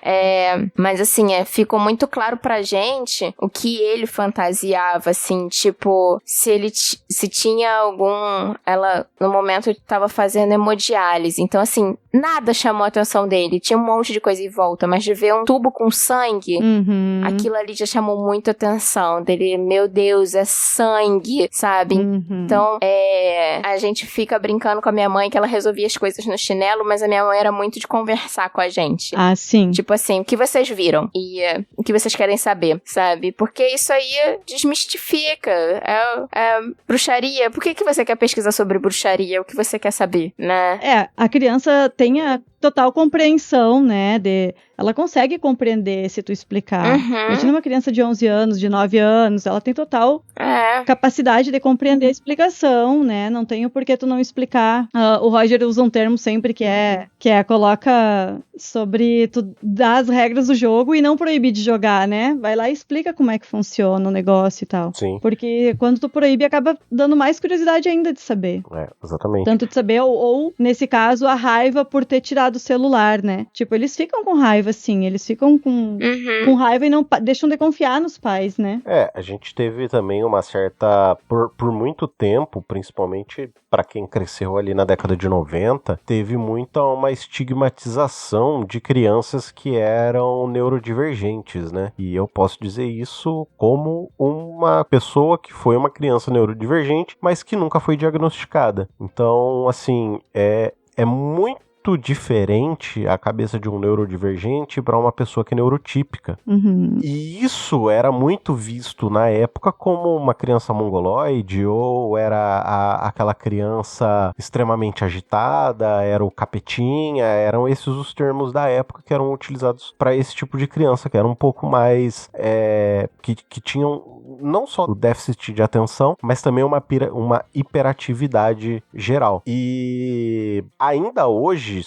Mas assim, ficou muito claro pra gente o que ele fantasiava, assim, tipo, se tinha algum... Ela, no momento, estava fazendo hemodiálise. Então, assim, nada chamou a atenção dele. Tinha um monte de coisa em volta, mas de ver um tubo com sangue, aquilo ali já chamou muito a atenção dele. Meu Deus, é sangue, sabe? Então, a gente fica brincando com a minha mãe que ela resolvia as coisas no chinelo, mas a minha mãe era muito de conversar com a gente. Ah, sim. Tipo assim, o que vocês viram? E o que vocês querem saber, sabe? Porque isso aí desmistifica. É bruxaria. Por que você quer pesquisar sobre bruxaria? O que você quer saber, né? A criança tem a total compreensão, né, ela consegue compreender se tu explicar. Imagina uma criança de 11 anos, de 9 anos, ela tem total capacidade de compreender a explicação, né, não tem o porquê tu não explicar. O Roger usa um termo sempre que é coloca sobre tu dar as regras do jogo e não proibir de jogar, né, vai lá e explica como é que funciona o negócio e tal. Sim. Porque quando tu proíbe, acaba dando mais curiosidade ainda de saber. Exatamente. Tanto de saber, ou nesse caso, a raiva por ter tirado o celular, né? Tipo, eles ficam com raiva, sim. Eles ficam com raiva e não deixam de confiar nos pais, né? A gente teve também uma certa... Por muito tempo, principalmente para quem cresceu ali na década de 90, teve uma estigmatização de crianças que eram neurodivergentes, né? E eu posso dizer isso como uma pessoa que foi uma criança neurodivergente, mas que nunca foi diagnosticada. Então, assim, é muito diferente a cabeça de um neurodivergente para uma pessoa que é neurotípica. E isso era muito visto na época como uma criança mongoloide, ou era aquela criança extremamente agitada, era o capetinha, eram esses os termos da época que eram utilizados para esse tipo de criança, que era um pouco mais... que tinham não só o déficit de atenção, mas também uma hiperatividade geral. E ainda hoje hoje,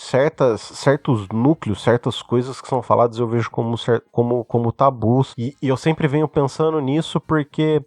certos núcleos, certas coisas que são faladas eu vejo como tabus. E eu sempre venho pensando nisso porque,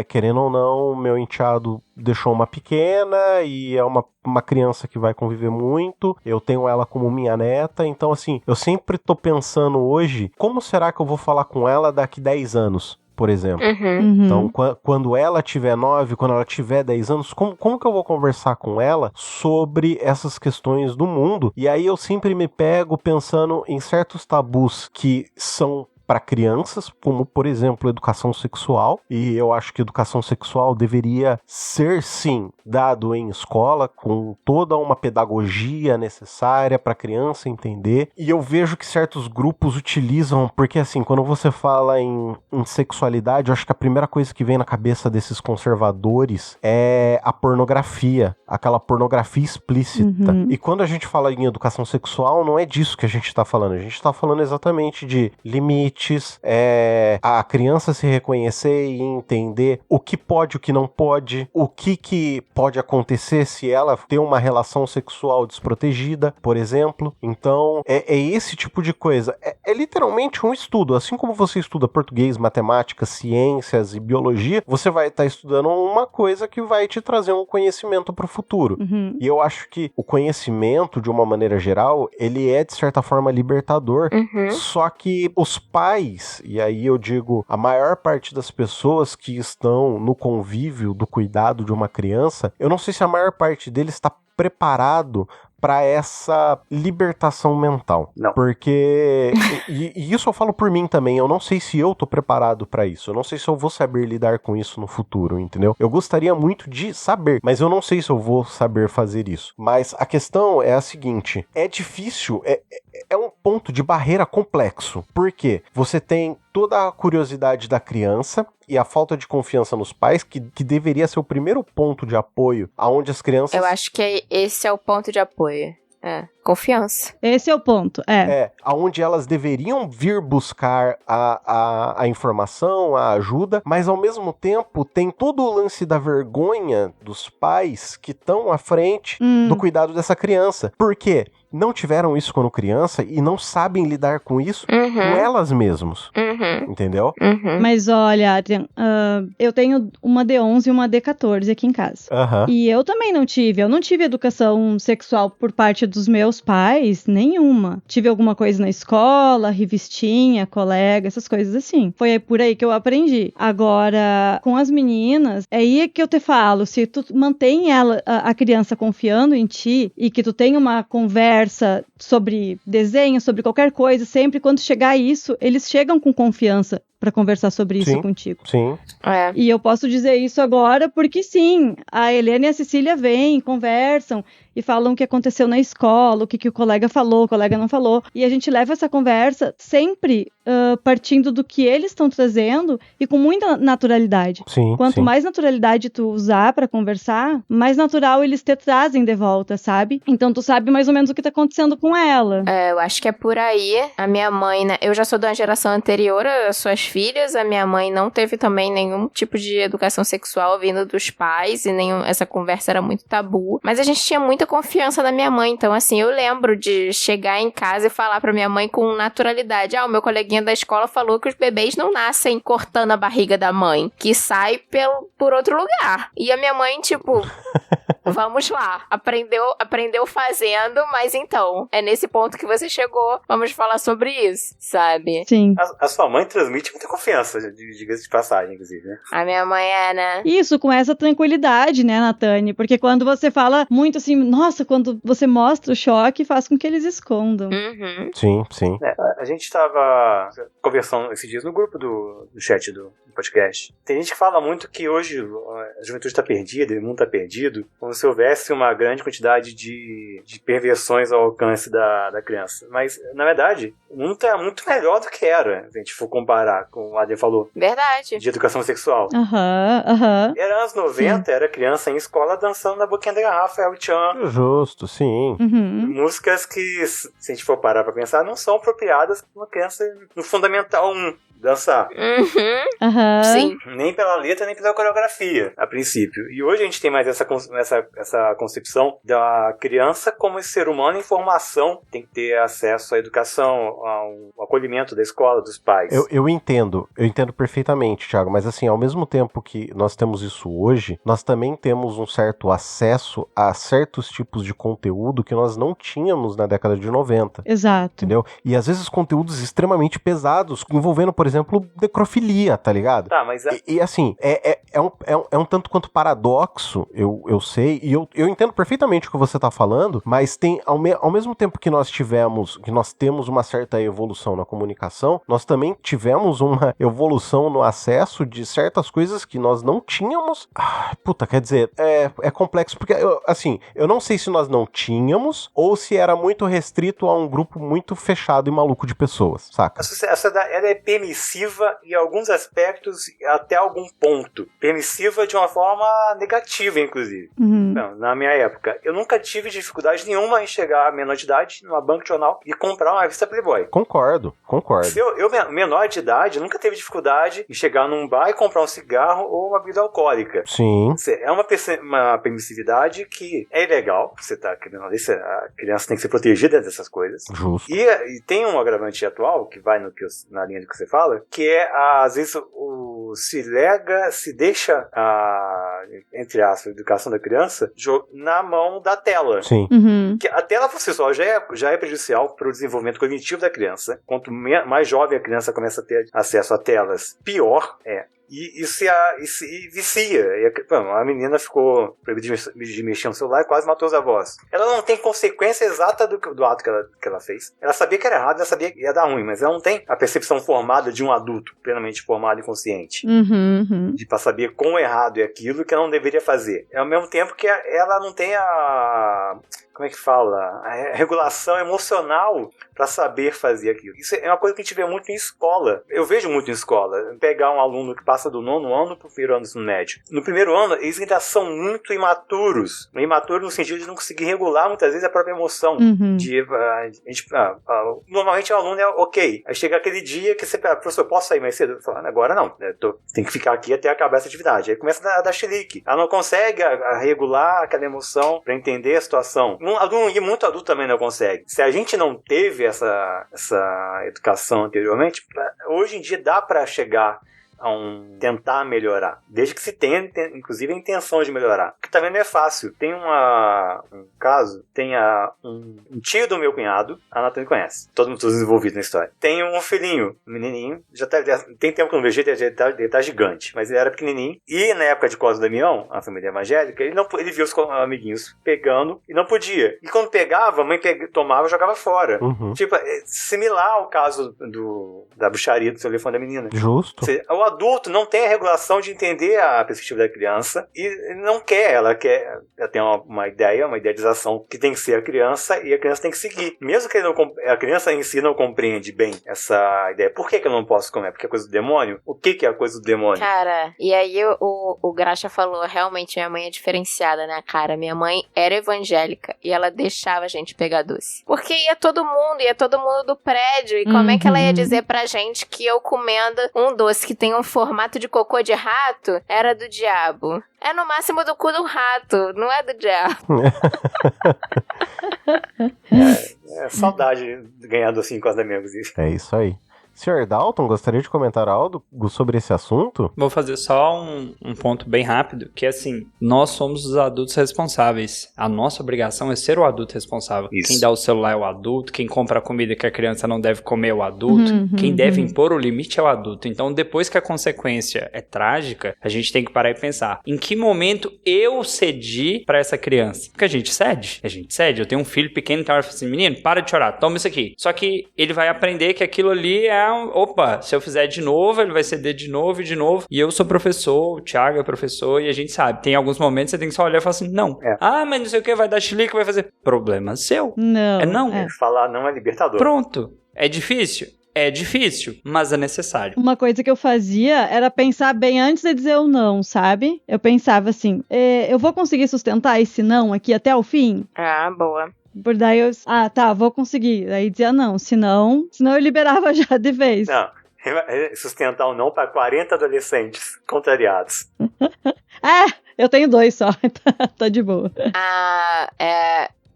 querendo ou não, meu enteado deixou uma pequena e é uma criança que vai conviver muito. Eu tenho ela como minha neta. Então, assim, eu sempre tô pensando hoje, como será que eu vou falar com ela daqui 10 anos? Por exemplo. Então, quando ela tiver 9, quando ela tiver 10 anos, como que eu vou conversar com ela sobre essas questões do mundo? E aí eu sempre me pego pensando em certos tabus que são para crianças, como, por exemplo, educação sexual, e eu acho que educação sexual deveria ser, sim, dado em escola, com toda uma pedagogia necessária para a criança entender, e eu vejo que certos grupos utilizam, porque assim, quando você fala em sexualidade, eu acho que a primeira coisa que vem na cabeça desses conservadores é a pornografia, aquela pornografia explícita, e quando a gente fala em educação sexual, não é disso que a gente está falando, a gente está falando exatamente de limites, a criança se reconhecer e entender o que pode, o que não pode, o que pode acontecer se ela ter uma relação sexual desprotegida, por exemplo. Então, é esse tipo de coisa. É literalmente um estudo. Assim como você estuda português, matemática, ciências e biologia, você vai estar estudando uma coisa que vai te trazer um conhecimento para o futuro. E eu acho que o conhecimento, de uma maneira geral, ele é, de certa forma, libertador. Só que os pais, e aí eu digo, a maior parte das pessoas que estão no convívio do cuidado de uma criança, eu não sei se a maior parte deles está preparado para essa libertação mental. Não. Porque, e isso eu falo por mim também, eu não sei se eu tô preparado para isso, eu não sei se eu vou saber lidar com isso no futuro, entendeu? Eu gostaria muito de saber, mas eu não sei se eu vou saber fazer isso. Mas a questão é a seguinte, é difícil, é um ponto de barreira complexo, porque você tem toda a curiosidade da criança e a falta de confiança nos pais, que deveria ser o primeiro ponto de apoio, aonde as crianças... Eu acho que esse é o ponto de apoio. Confiança. Esse é o ponto, aonde elas deveriam vir buscar a informação, a ajuda, mas ao mesmo tempo tem todo o lance da vergonha dos pais que estão à frente do cuidado dessa criança. Por quê? Não tiveram isso quando criança e não sabem lidar com isso com elas mesmas. Entendeu? Mas olha, Adrian, eu tenho uma D11 e uma D14 aqui em casa. E eu também não tive. Eu não tive educação sexual por parte dos meus pais, nenhuma. Tive alguma coisa na escola, revistinha, colega, essas coisas assim. Foi por aí que eu aprendi. Agora, com as meninas, é aí que eu te falo, se tu mantém a criança confiando em ti e que tu tem uma conversa sobre desenho, sobre qualquer coisa, sempre quando chegar isso, eles chegam com confiança pra conversar sobre isso contigo. Sim. E eu posso dizer isso agora porque sim, a Helena e a Cecília vêm, conversam e falam o que aconteceu na escola, o que o colega falou, o colega não falou, e a gente leva essa conversa sempre partindo do que eles estão trazendo e com muita naturalidade. Quanto mais naturalidade tu usar pra conversar, mais natural eles te trazem de volta, sabe? Então tu sabe mais ou menos o que tá acontecendo com ela. Eu acho que é por aí. A minha mãe, né? Eu já sou de uma geração anterior às suas filhas, a minha mãe não teve também nenhum tipo de educação sexual vindo dos pais, e essa conversa era muito tabu, mas a gente tinha muita confiança na minha mãe, então assim, eu lembro de chegar em casa e falar pra minha mãe com naturalidade, o meu coleguinha da escola falou que os bebês não nascem cortando a barriga da mãe, que sai por outro lugar, e a minha mãe, tipo... Vamos lá, aprendeu fazendo, mas então, é nesse ponto que você chegou, vamos falar sobre isso, sabe? Sim. A sua mãe transmite muita confiança, diga-se de passagem, inclusive, né? A minha mãe é, né? Isso, com essa tranquilidade, né, Natane? Porque quando você fala muito assim, nossa, quando você mostra o choque, faz com que eles escondam. Sim. A gente tava conversando esses dias no grupo do chat do podcast. Tem gente que fala muito que hoje a juventude está perdida, o mundo está perdido, como se houvesse uma grande quantidade de perversões ao alcance da criança. Mas, na verdade, o mundo está muito melhor do que era, se a gente for comparar com o que o Adrian falou. Verdade. De educação sexual. Era anos 90, era criança em escola dançando na boquinha da garrafa, El Chan. Justo, sim. Músicas que, se a gente for parar pra pensar, não são apropriadas para uma criança no Fundamental 1. dançar. Aham. Sim. Nem pela letra, nem pela coreografia, a princípio. E hoje a gente tem mais essa concepção da criança como esse ser humano em formação, tem que ter acesso à educação, ao acolhimento da escola, dos pais. Eu entendo perfeitamente, Thiago, mas assim, ao mesmo tempo que nós temos isso hoje, nós também temos um certo acesso a certos tipos de conteúdo que nós não tínhamos na década de 90. Exato. Entendeu? E às vezes conteúdos extremamente pesados, envolvendo, por exemplo, necrofilia, tá ligado? Tá, mas... E assim, é um tanto quanto paradoxo, eu sei, e eu entendo perfeitamente o que você tá falando, mas tem, ao mesmo tempo que nós temos uma certa evolução na comunicação, nós também tivemos uma evolução no acesso de certas coisas que nós não tínhamos. Quer dizer, é complexo, porque, eu não sei se nós não tínhamos, ou se era muito restrito a um grupo muito fechado e maluco de pessoas, saca? A sociedade, ela é permissiva em alguns aspectos, até algum ponto. Permissiva de uma forma negativa, inclusive. Não, na minha época, eu nunca tive dificuldade nenhuma em chegar à menor de idade, numa banca de jornal, e comprar uma revista Playboy. Concordo. Eu, menor de idade, nunca teve dificuldade em chegar num bar e comprar um cigarro ou uma bebida alcoólica. Sim. É uma permissividade que é ilegal. Você tá querendo, a criança tem que ser protegida dessas coisas. Justo. E tem um agravante atual, que vai na linha do que você fala, que é, às vezes, se deixa entre aspas, a educação da criança na mão da tela. Sim. Que a tela por si só já é prejudicial para o desenvolvimento cognitivo da criança. Quanto mais jovem a criança começa a ter acesso a telas, pior é. E vicia. A menina ficou proibida de mexer no celular e quase matou os avós. Ela não tem consequência exata do ato que ela fez. Ela sabia que era errado, ela sabia que ia dar ruim, mas ela não tem a percepção formada de um adulto, plenamente formado e consciente. Pra saber quão errado é aquilo que ela não deveria fazer. Ao mesmo tempo que ela não tem como é que fala? A regulação emocional para saber fazer aquilo. Isso é uma coisa que a gente vê muito em escola. Eu vejo muito em escola. Pegar um aluno que passa do 9º ano pro 1º ano do ensino médio. No 1º ano, eles ainda são muito imaturos. Imaturos no sentido de não conseguir regular, muitas vezes, a própria emoção. Normalmente o aluno é ok. Aí chega aquele dia que você fala, professor, posso sair mais cedo? Eu falo, agora não. Tem que ficar aqui até acabar essa atividade. Aí começa a dar chilique. Ela não consegue regular aquela emoção para entender a situação. E muito adulto também não consegue. Se a gente não teve essa educação anteriormente, hoje em dia dá para chegar a tentar melhorar, desde que se tenha, inclusive, a intenção de melhorar, que também não é fácil. Tem um caso, tem um tio do meu cunhado, a Nathalie conhece, todos envolvidos na história. Tem um filhinho, um menininho, tem tempo que eu não vejo ele tá gigante, mas ele era pequenininho, e na época de Cosme e Damião, a família evangélica, ele viu os amiguinhos pegando e não podia. E quando pegava, a mãe tomava e jogava fora. Tipo, similar ao caso da bruxaria do telefone da menina. Justo. O adulto não tem a regulação de entender a perspectiva da criança e não quer, ela tem uma idealização que tem que ser a criança e a criança tem que seguir. Mesmo que a criança em si não compreende bem essa ideia. Por que eu não posso comer? Porque é coisa do demônio? O que é a coisa do demônio? Cara, e aí o Graxa falou, realmente minha mãe é diferenciada, né, cara? Minha mãe era evangélica e ela deixava a gente pegar doce. Porque ia todo mundo do prédio e como é que ela ia dizer pra gente que eu comendo um doce que tem um formato de cocô de rato era do diabo? É no máximo do cu do rato, não é do diabo. Saudade de ganhar docinho com os amigos. É isso aí. Sr. Dalton, gostaria de comentar algo sobre esse assunto? Vou fazer só um ponto bem rápido, que é assim, nós somos os adultos responsáveis. A nossa obrigação é ser o adulto responsável. Isso. Quem dá o celular é o adulto, quem compra a comida que a criança não deve comer é o adulto, quem deve impor o limite é o adulto. Então, depois que a consequência é trágica, a gente tem que parar e pensar, em que momento eu cedi pra essa criança? Porque a gente cede. Eu tenho um filho pequeno, então eu falo assim, menino, para de chorar, toma isso aqui. Só que ele vai aprender que aquilo ali é opa, se eu fizer de novo, ele vai ceder de novo e de novo. E eu sou professor, o Thiago é professor, e a gente sabe, tem alguns momentos que você tem que só olhar e falar assim, não. Mas não sei o que, vai dar chilique, vai fazer. Problema seu. Não. Não. Falar não é libertador. Pronto. É difícil? É difícil, mas é necessário. Uma coisa que eu fazia era pensar bem antes de dizer o não, sabe? Eu pensava assim, eu vou conseguir sustentar esse não aqui até o fim? Ah, boa. Por daí vou conseguir. Aí dizia não, senão eu liberava já de vez. Não, Sustentar ou não para 40 adolescentes contrariados. Eu tenho 2 só, tá de boa.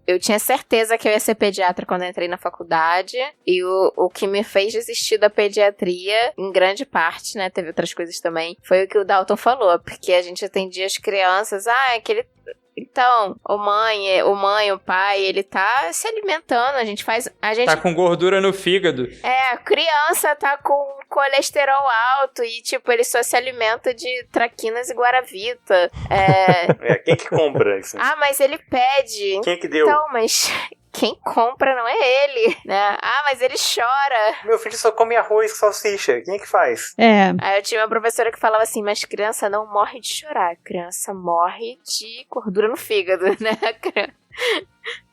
Eu tinha certeza que eu ia ser pediatra quando eu entrei na faculdade. E o que me fez desistir da pediatria, em grande parte, né? Teve outras coisas também. Foi o que o Dalton falou. Porque a gente atendia as crianças. Então, o pai, ele tá se alimentando. A gente tá com gordura no fígado. A criança tá com colesterol alto e, tipo, ele só se alimenta de traquinas e guaravita. Quem que compra isso? Mas ele pede. Quem que deu? Então, mas quem compra não é ele, né? Mas ele chora. Meu filho só come arroz com salsicha. Quem é que faz? Aí eu tinha uma professora que falava assim, mas criança não morre de chorar. Criança morre de gordura no fígado, né?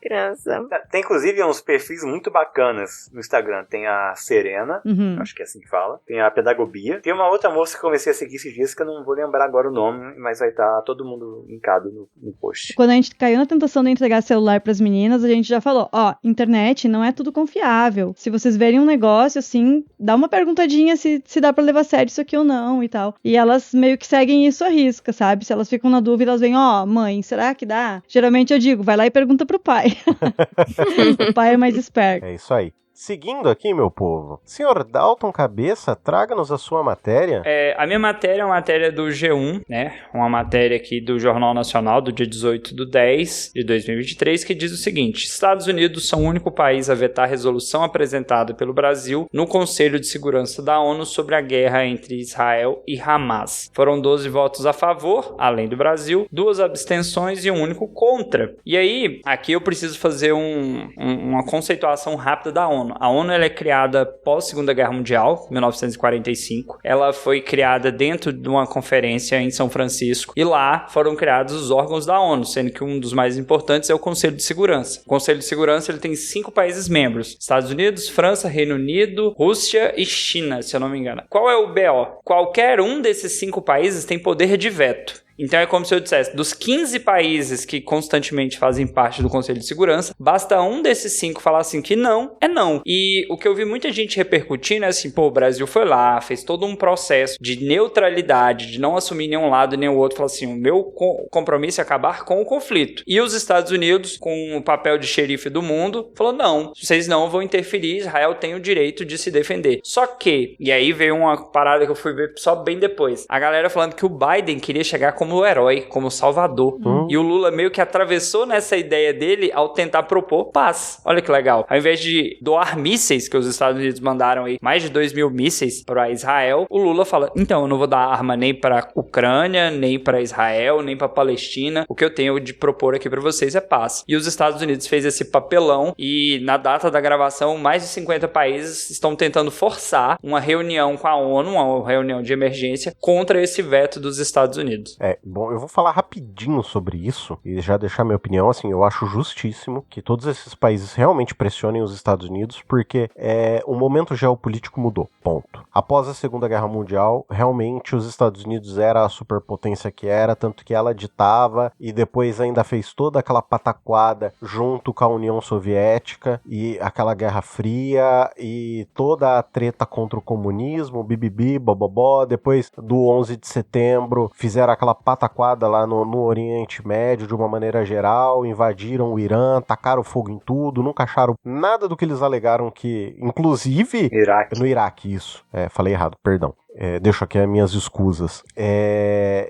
Criança. Tem inclusive uns perfis muito bacanas no Instagram. Tem a Serena, acho que é assim que fala. Tem a Pedagobia. Tem uma outra moça que eu comecei a seguir esses dias que eu não vou lembrar agora o nome, mas vai estar todo mundo linkado no post. Quando a gente caiu na tentação de entregar celular pras meninas, a gente já falou, internet não é tudo confiável. Se vocês verem um negócio assim, dá uma perguntadinha se dá pra levar a sério isso aqui ou não e tal. E elas meio que seguem isso à risca, sabe? Se elas ficam na dúvida, elas vêm, mãe, será que dá? Geralmente eu digo, vai lá e pergunta pro pai. O pai é mais esperto. É isso aí. Seguindo aqui, meu povo, senhor Dalton Cabeça, traga-nos a sua matéria. A minha matéria é uma matéria do G1, né? Uma matéria aqui do Jornal Nacional, do dia 18/10 de 2023, que diz o seguinte: Estados Unidos são o único país a vetar a resolução apresentada pelo Brasil no Conselho de Segurança da ONU sobre a guerra entre Israel e Hamas. Foram 12 votos a favor, além do Brasil, 2 abstenções e um único contra. E aí, aqui eu preciso fazer uma conceituação rápida da ONU. A ONU ela é criada pós-Segunda Guerra Mundial, 1945. Ela foi criada dentro de uma conferência em São Francisco e lá foram criados os órgãos da ONU, sendo que um dos mais importantes é o Conselho de Segurança. O Conselho de Segurança ele tem 5 países membros: Estados Unidos, França, Reino Unido, Rússia e China, se eu não me engano. Qual é o BO? Qualquer um desses 5 países tem poder de veto. Então é como se eu dissesse, dos 15 países que constantemente fazem parte do Conselho de Segurança, basta um desses 5 falar assim que não, é não. E o que eu vi muita gente repercutindo é assim, o Brasil foi lá, fez todo um processo de neutralidade, de não assumir nenhum lado nem o outro, falou assim, o meu compromisso é acabar com o conflito. E os Estados Unidos, com o papel de xerife do mundo, falou, não, vocês não vão interferir, Israel tem o direito de se defender. Só que, e aí veio uma parada que eu fui ver só bem depois, a galera falando que o Biden queria chegar como herói, como salvador. E o Lula meio que atravessou nessa ideia dele ao tentar propor paz. Olha que legal. Ao invés de doar mísseis, que os Estados Unidos mandaram aí, mais de 2.000 mísseis para Israel, o Lula fala, então, eu não vou dar arma nem para Ucrânia, nem para Israel, nem para Palestina. O que eu tenho de propor aqui para vocês é paz. E os Estados Unidos fez esse papelão e na data da gravação, mais de 50 países estão tentando forçar uma reunião com a ONU, uma reunião de emergência, contra esse veto dos Estados Unidos. Bom, eu vou falar rapidinho sobre isso e já deixar minha opinião, assim, eu acho justíssimo que todos esses países realmente pressionem os Estados Unidos, porque o momento geopolítico mudou, ponto. Após a Segunda Guerra Mundial, realmente os Estados Unidos era a superpotência que era, tanto que ela ditava e depois ainda fez toda aquela pataquada junto com a União Soviética e aquela Guerra Fria e toda a treta contra o comunismo, bibibi, bobobó, depois do 11 de setembro fizeram aquela pataquada lá no Oriente Médio de uma maneira geral, invadiram o Irã, tacaram fogo em tudo, nunca acharam nada do que eles alegaram que, inclusive... No Iraque, isso. Falei errado, perdão. Deixo aqui as minhas escusas.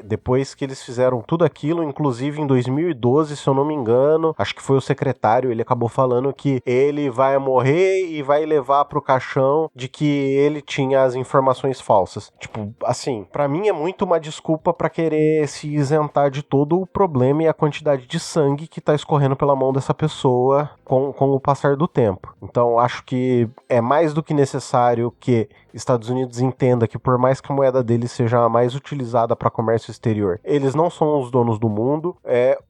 Depois que eles fizeram tudo aquilo, inclusive em 2012, se eu não me engano, acho que foi o secretário, ele acabou falando que ele vai morrer e vai levar pro caixão de que ele tinha as informações falsas. Tipo, assim, pra mim é muito uma desculpa pra querer se isentar de todo o problema e a quantidade de sangue que tá escorrendo pela mão dessa pessoa com o passar do tempo. Então, acho que é mais do que necessário que Estados Unidos entenda que por mais que a moeda deles seja a mais utilizada para comércio exterior, eles não são os donos do mundo.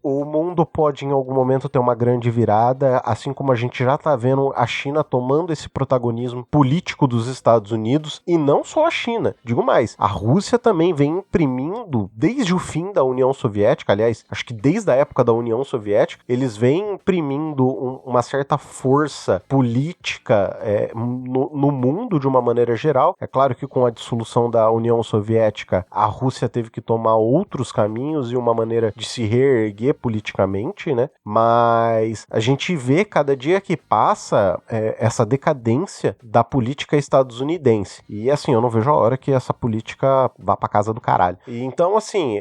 O mundo pode em algum momento ter uma grande virada, assim como a gente já tá vendo a China tomando esse protagonismo político dos Estados Unidos, e não só a China, digo mais, a Rússia também vem imprimindo, desde o fim da União Soviética, aliás, acho que desde a época da União Soviética, eles vêm imprimindo uma certa força política no mundo de uma maneira geral, geral. É claro que com a dissolução da União Soviética, a Rússia teve que tomar outros caminhos e uma maneira de se reerguer politicamente, né? Mas a gente vê cada dia que passa essa decadência da política estadunidense. E assim, eu não vejo a hora que essa política vá pra casa do caralho. E então, assim,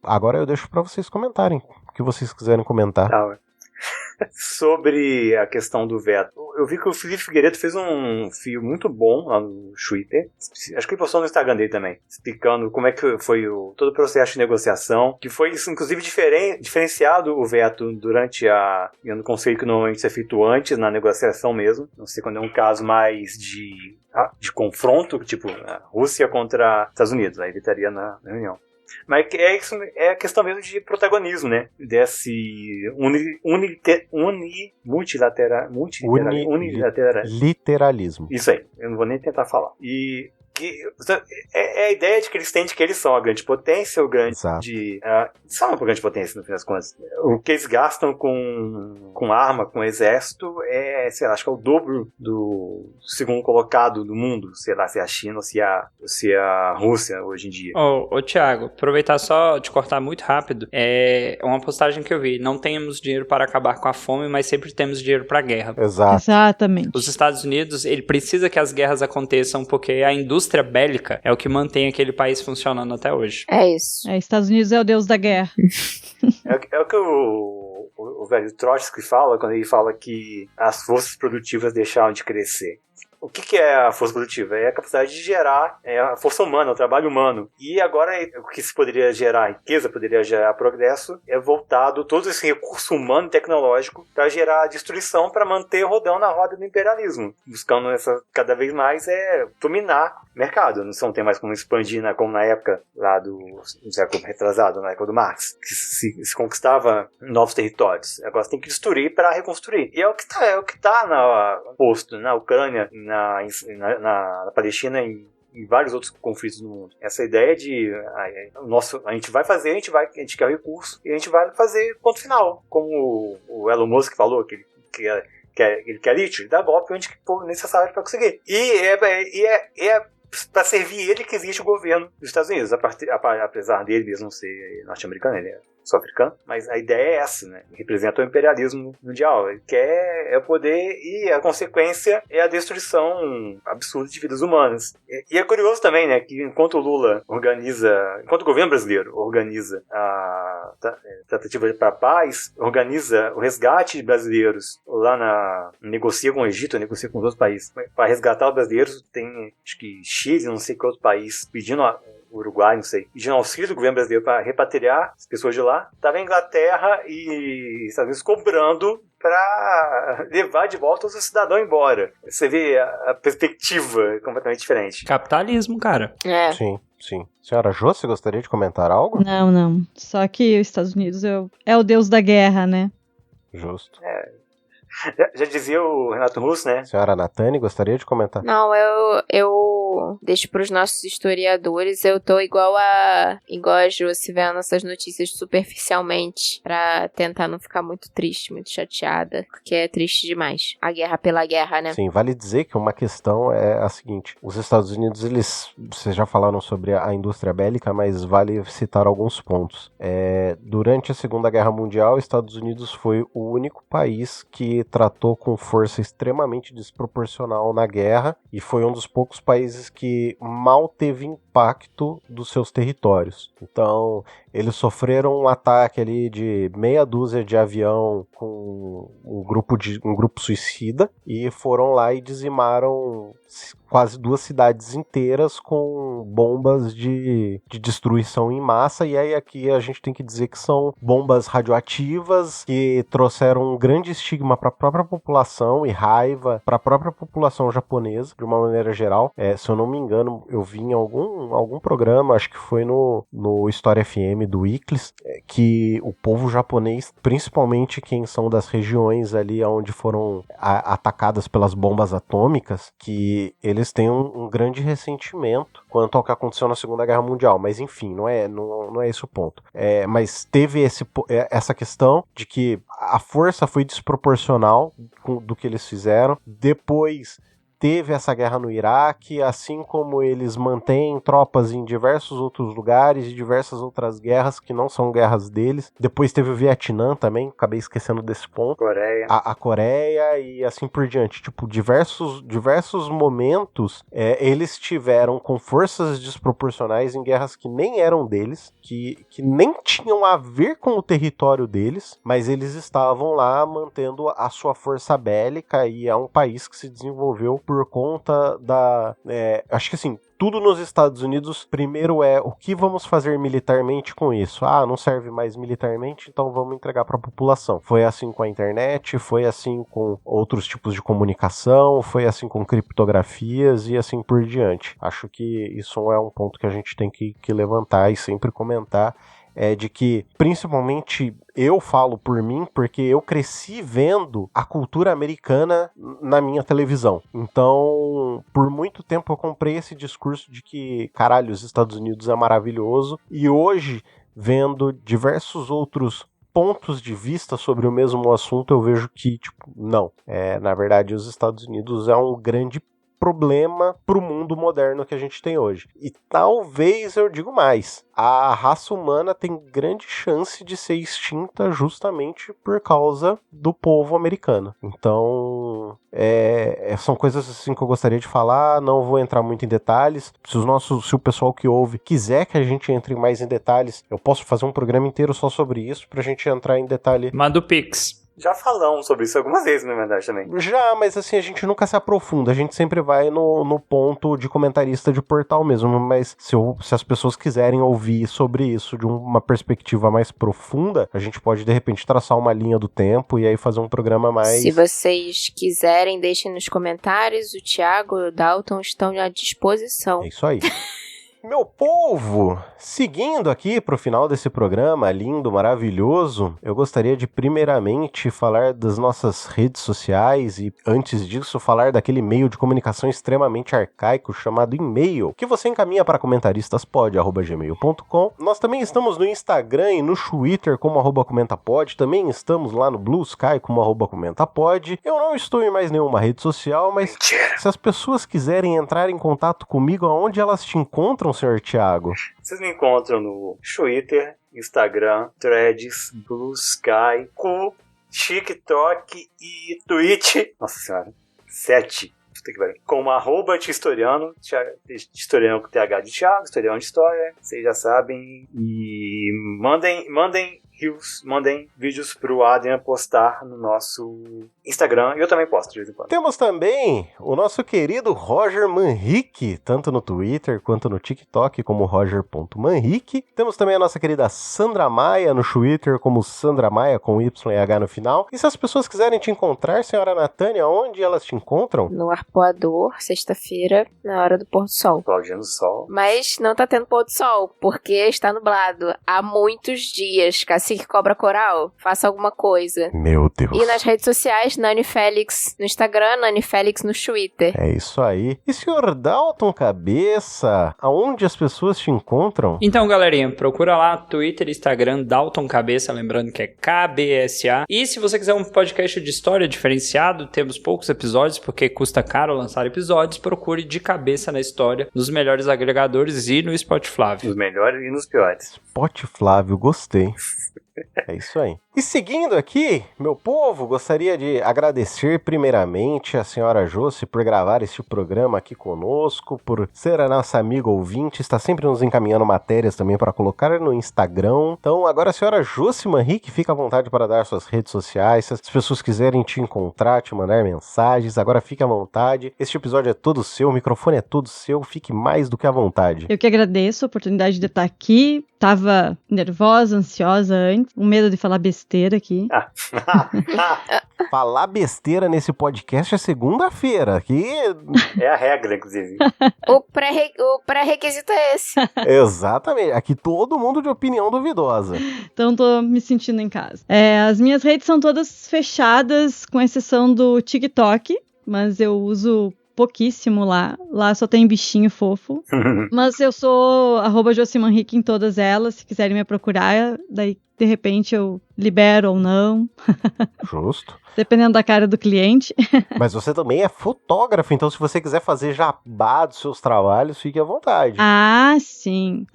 agora eu deixo pra vocês comentarem o que vocês quiserem comentar. Sobre a questão do veto, eu vi que o Felipe Figueiredo fez um fio muito bom lá no Twitter, acho que ele postou no Instagram dele também, explicando como é que foi todo o processo de negociação, que foi inclusive diferenciado o veto durante no conselho que normalmente é feito antes, na negociação mesmo, não sei quando é um caso mais de confronto, tipo a Rússia contra Estados Unidos, aí evitaria na reunião. Mas é a questão mesmo de protagonismo, né? Desse unilateralismo. Isso aí, eu não vou nem tentar falar. É a ideia de que eles têm de que eles são a grande potência, são uma grande potência, no fim das contas. O que eles gastam com arma, com exército, sei lá, acho que é o dobro do segundo colocado do mundo, sei lá, se é a China ou se é a Rússia hoje em dia. Ô Thiago, aproveitar só de cortar muito rápido, é uma postagem que eu vi, não temos dinheiro para acabar com a fome, mas sempre temos dinheiro para a guerra. Exatamente. Os Estados Unidos, ele precisa que as guerras aconteçam porque a indústria bélica é o que mantém aquele país funcionando até hoje. É isso. Estados Unidos é o deus da guerra. É o que o velho Trotsky fala quando ele fala que as forças produtivas deixaram de crescer. O que é a força produtiva? É a capacidade de gerar a força humana, o trabalho humano. E agora o que se poderia gerar riqueza, poderia gerar progresso, é voltado todo esse recurso humano e tecnológico para gerar destruição, para manter rodando na roda do imperialismo. Buscando cada vez mais dominar o mercado. Não tem mais como expandir, né, como na época lá do século retrasado, na época do Marx, que se conquistava novos territórios. Agora você tem que destruir para reconstruir. E é o que está posto na Ucrânia, na Palestina, em vários outros conflitos do mundo. Essa ideia de a gente vai fazer, a gente quer recurso e a gente vai fazer ponto final. Como o Elon Musk falou, que ele quer lítio, ele dá golpe onde for necessário para conseguir. E é para servir ele que existe o governo dos Estados Unidos, apesar dele mesmo não ser norte-americano, ele é sul-africano, mas a ideia é essa, né? Ele representa o imperialismo mundial, ele quer o poder e a consequência é a destruição absurda de vidas humanas. E é curioso também, né, que enquanto o governo brasileiro organiza a tratativa para a paz, organiza o resgate de brasileiros lá negocia com o Egito, negocia com os outros países, para resgatar os brasileiros, tem acho que Chile, não sei que outro país, pedindo Uruguai, não sei, pedindo auxílio do governo brasileiro para repatriar as pessoas de lá. Estava a Inglaterra e Estados Unidos cobrando para levar de volta o seu cidadão embora. Você vê a perspectiva completamente diferente. Capitalismo, cara. É. Sim. Senhora Jô, você gostaria de comentar algo? Não. Só que os Estados Unidos é o deus da guerra, né? Justo. Já dizia o Renato Russo, né? Senhora Natane, gostaria de comentar? Não, eu deixo pros nossos historiadores, eu tô igual a Josi vendo essas notícias superficialmente, pra tentar não ficar muito triste, muito chateada, porque é triste demais. A guerra pela guerra, né? Sim, vale dizer que uma questão é a seguinte, os Estados Unidos, vocês já falaram sobre a indústria bélica, mas vale citar alguns pontos. Durante a Segunda Guerra Mundial, os Estados Unidos foi o único país que tratou com força extremamente desproporcional na guerra e foi um dos poucos países que mal teve impacto dos seus territórios. Então, eles sofreram um ataque ali de meia dúzia de avião com um grupo suicida e foram lá e dizimaram quase 2 cidades inteiras com bombas de destruição em massa, e aí aqui a gente tem que dizer que são bombas radioativas que trouxeram um grande estigma para a própria população e raiva para a própria população japonesa, de uma maneira geral. Se eu não me engano, eu vi em algum programa, acho que foi no História FM do Iclis, que o povo japonês, principalmente quem são das regiões ali onde foram atacadas pelas bombas atômicas, que eles têm um grande ressentimento quanto ao que aconteceu na Segunda Guerra Mundial, mas enfim, não é esse o ponto. Mas teve essa questão de que a força foi desproporcional do que eles fizeram. Depois teve essa guerra no Iraque, assim como eles mantêm tropas em diversos outros lugares e diversas outras guerras que não são guerras deles. Depois teve o Vietnã também, acabei esquecendo desse ponto. Coreia. A Coreia e assim por diante. Tipo, diversos momentos eles tiveram com forças desproporcionais em guerras que nem eram deles, que nem tinham a ver com o território deles, mas eles estavam lá mantendo a sua força bélica, e é um país que se desenvolveu por conta da... acho que assim, tudo nos Estados Unidos, primeiro o que vamos fazer militarmente com isso? Não serve mais militarmente, então vamos entregar para a população. Foi assim com a internet, foi assim com outros tipos de comunicação, foi assim com criptografias e assim por diante. Acho que isso é um ponto que a gente tem que levantar e sempre comentar, de que, principalmente, eu falo por mim, porque eu cresci vendo a cultura americana na minha televisão. Então, por muito tempo eu comprei esse discurso de que, caralho, os Estados Unidos é maravilhoso, e hoje, vendo diversos outros pontos de vista sobre o mesmo assunto, eu vejo que, tipo, não. Na verdade, os Estados Unidos é um grande problema pro mundo moderno que a gente tem hoje. E talvez eu digo mais, a raça humana tem grande chance de ser extinta justamente por causa do povo americano. Então, são coisas assim que eu gostaria de falar, não vou entrar muito em detalhes. Se o pessoal que ouve quiser que a gente entre mais em detalhes, eu posso fazer um programa inteiro só sobre isso, pra gente entrar em detalhe. Manda o Pix. Já falamos sobre isso algumas vezes, na verdade, também. Já, mas assim, a gente nunca se aprofunda. A gente sempre vai no ponto de comentarista de portal mesmo. Mas se as pessoas quiserem ouvir sobre isso de uma perspectiva mais profunda, a gente pode, de repente, traçar uma linha do tempo e aí fazer um programa mais... Se vocês quiserem, deixem nos comentários. O Thiago e o Dalton estão à disposição. É isso aí. Meu povo, seguindo aqui pro final desse programa lindo, maravilhoso, eu gostaria de primeiramente falar das nossas redes sociais e, antes disso, falar daquele meio de comunicação extremamente arcaico chamado e-mail, que você encaminha para comentaristas@gmail.com. Nós também estamos no Instagram e no Twitter como @comentapod, também estamos lá no Blue Sky como @comentapod. Eu não estou em mais nenhuma rede social, mas se as pessoas quiserem entrar em contato comigo, aonde elas te encontram, senhor Thiago? Vocês me encontram no Twitter, Instagram, Threads, Blue Sky, TikTok e Twitch. Nossa senhora, 7. Como @Tistoriano, Tistoriano com TH de Thiago, Tistoriano de História, vocês já sabem. E mandem vídeos pro Adrian postar no nosso Instagram. E eu também posto de vez em quando. Temos também o nosso querido Roger Manrique, tanto no Twitter quanto no TikTok, como roger.manrique. Temos também a nossa querida Sandra Maia no Twitter, como Sandra Maia com Y e H no final. E se as pessoas quiserem te encontrar, senhora Natânia, onde elas te encontram? No Arpoador, sexta-feira, na hora do pôr do sol. Claudiano do Sol. Mas não tá tendo pôr do sol, porque está nublado há muitos dias. Cacique Cobra Coral, faça alguma coisa. Meu Deus. E nas redes sociais, Nani Félix no Instagram, Nani Félix no Twitter. É isso aí. E senhor Dalton Cabeça, aonde as pessoas te encontram? Então, galerinha, procura lá Twitter, Instagram, Dalton Cabeça, lembrando que é KBSA. E se você quiser um podcast de história diferenciado, temos poucos episódios, porque custa caro lançar episódios, procure De Cabeça na História, nos melhores agregadores e no Spotify. Nos melhores e nos piores. Spotify, gostei. É isso aí. E seguindo aqui, meu povo, gostaria de agradecer primeiramente a senhora Josi por gravar este programa aqui conosco, por ser a nossa amiga ouvinte, está sempre nos encaminhando matérias também para colocar no Instagram. Então agora a senhora Josi Manrique, fica à vontade para dar suas redes sociais, se as pessoas quiserem te encontrar, te mandar mensagens, agora fique à vontade. Este episódio é todo seu, o microfone é todo seu, fique mais do que à vontade. Eu que agradeço a oportunidade de estar aqui, tava nervosa, ansiosa antes, com medo de falar besteira aqui. Falar besteira nesse podcast é segunda-feira, que... É a regra, inclusive. O pré-requisito é esse. Exatamente, aqui todo mundo de opinião duvidosa. Então tô me sentindo em casa. As minhas redes são todas fechadas, com exceção do TikTok, mas eu uso pouquíssimo lá. Lá só tem bichinho fofo. Mas eu sou @Josimanrique em todas elas, se quiserem me procurar, daí de repente eu libero ou não. Justo. Dependendo da cara do cliente. Mas você também é fotógrafo, então se você quiser fazer jabá dos seus trabalhos, fique à vontade. Ah, sim.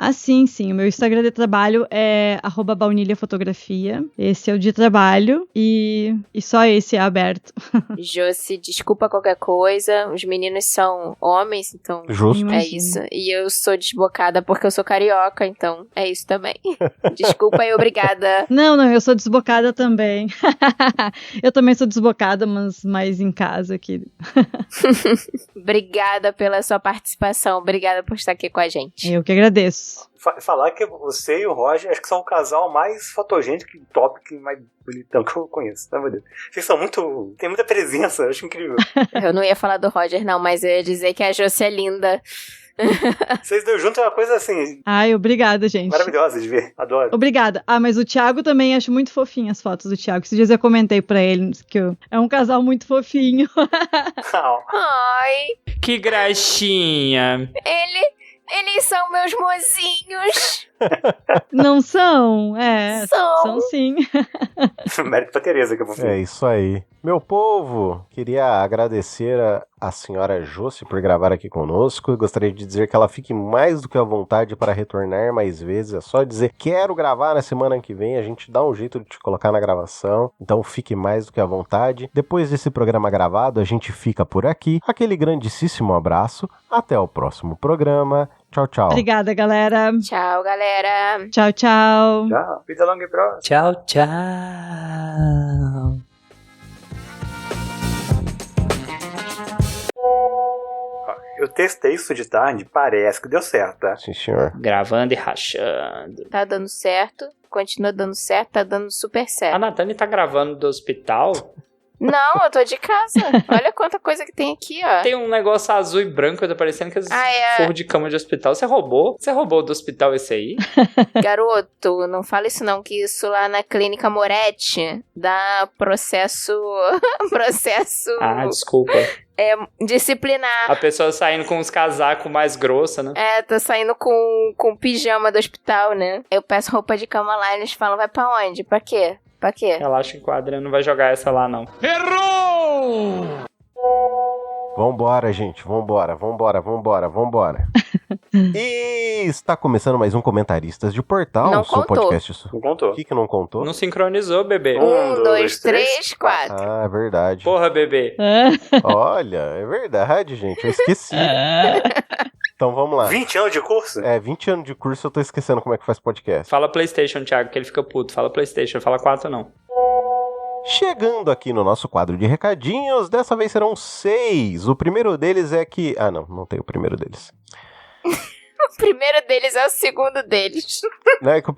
Sim. O meu Instagram de trabalho é @baunilhafotografia. Esse é o de trabalho e só esse é aberto. Josi, desculpa qualquer coisa. Os meninos são homens, então Justo. é isso. E eu sou desbocada porque eu sou carioca, então é isso também. Desculpa e obrigada. Não, eu sou desbocada também. Eu também sou desbocada, mas mais em casa aqui. Obrigada pela sua participação. Obrigada por estar aqui com a gente. Eu que agradeço. Falar que você e o Roger acho que são o casal mais fotogênico, top e mais bonitão que eu conheço, tá, meu Deus? Vocês são muito... tem muita presença, eu acho incrível. Eu não ia falar do Roger, não, mas eu ia dizer que a Josi é linda. Vocês dois juntos é uma coisa assim... Ai, obrigada, gente. maravilhosa de ver, adoro. Obrigada. Mas o Thiago também, acho muito fofinho as fotos do Thiago. Esses dias eu comentei pra ele que é um casal muito fofinho. Ai, Que graxinha. eles são meus mozinhos. Não são? São sim. Mérito pra Tereza, que eu vou fazer. É isso aí. Meu povo, queria agradecer a senhora Josi por gravar aqui conosco. Gostaria de dizer que ela fique mais do que à vontade para retornar mais vezes. É só dizer, quero gravar na semana que vem. A gente dá um jeito de te colocar na gravação. Então fique mais do que à vontade. Depois desse programa gravado, a gente fica por aqui. Aquele grandíssimo abraço. Até o próximo programa. Tchau, tchau. Obrigada, galera. Tchau, galera. Tchau, tchau. Tchau, vida longa e próxima. Tchau, tchau. Eu testei isso de tarde, parece que deu certo, tá? Sim, senhor. Gravando e rachando. Tá dando certo. Continua dando certo. Tá dando super A certo. Natane tá gravando do hospital. Não, eu tô de casa. Olha quanta coisa que tem aqui, ó. Tem um negócio azul e branco, tá parecendo que é. forro de cama de hospital. Você roubou? Você roubou do hospital esse aí? Garoto, não fala isso não, que isso lá na clínica Moretti dá processo... Ah, desculpa. disciplinar. A pessoa saindo com uns casacos mais grossos, né? Tá saindo com pijama do hospital, né? Eu peço roupa de cama lá e eles falam, vai pra onde? Pra quê? Pra quê? Relaxa que o Adriano não vai jogar essa lá, não. Vambora, gente. Vambora. E está começando mais um Comentaristas de Portal. Não o seu contou. podcast. Não contou. O que não contou? Não sincronizou, bebê. 1, 2, 3, 4. Ah, é verdade. Porra, bebê. Olha, é verdade, gente. Eu esqueci. Então vamos lá. 20 anos de curso? 20 anos de curso, eu tô esquecendo como é que faz podcast. Fala PlayStation, Thiago, que ele fica puto. Fala PlayStation, fala 4 não. Chegando aqui no nosso quadro de recadinhos, dessa vez serão 6. O primeiro deles é que... Ah, não tem o primeiro deles. O primeiro deles é o segundo deles. Não, é que o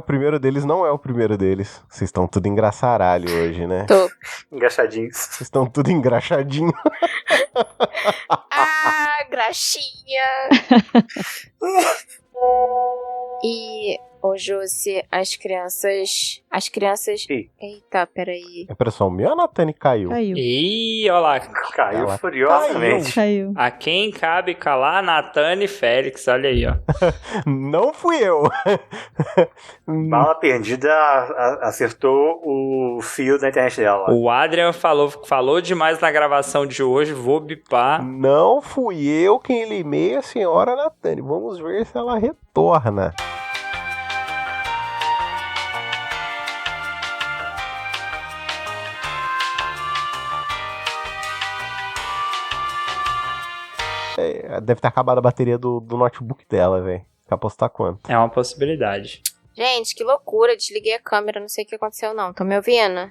primeiro deles não é o primeiro deles. Vocês estão tudo engraçaralho hoje, né? Tô. Engraxadinhos. Vocês estão tudo engraxadinho. Ah, graxinha. E, ô Josi, as crianças... Ih. Eita, peraí. É impressão minha, a Natane caiu. Caiu. Ih, olha lá. Caiu Ela furiosamente. Caiu. A quem cabe calar, Natane Félix. Olha aí, ó. Não fui eu. Bala perdida acertou o fio da internet dela. O Adrian falou demais na gravação de hoje. Vou bipar. Não fui eu quem limei a senhora Natane. Vamos ver se ela retorna. Deve ter acabado a bateria do notebook dela, velho. Quer apostar quanto? É uma possibilidade. Gente, que loucura. Desliguei a câmera. Não sei o que aconteceu, não. Tô me ouvindo?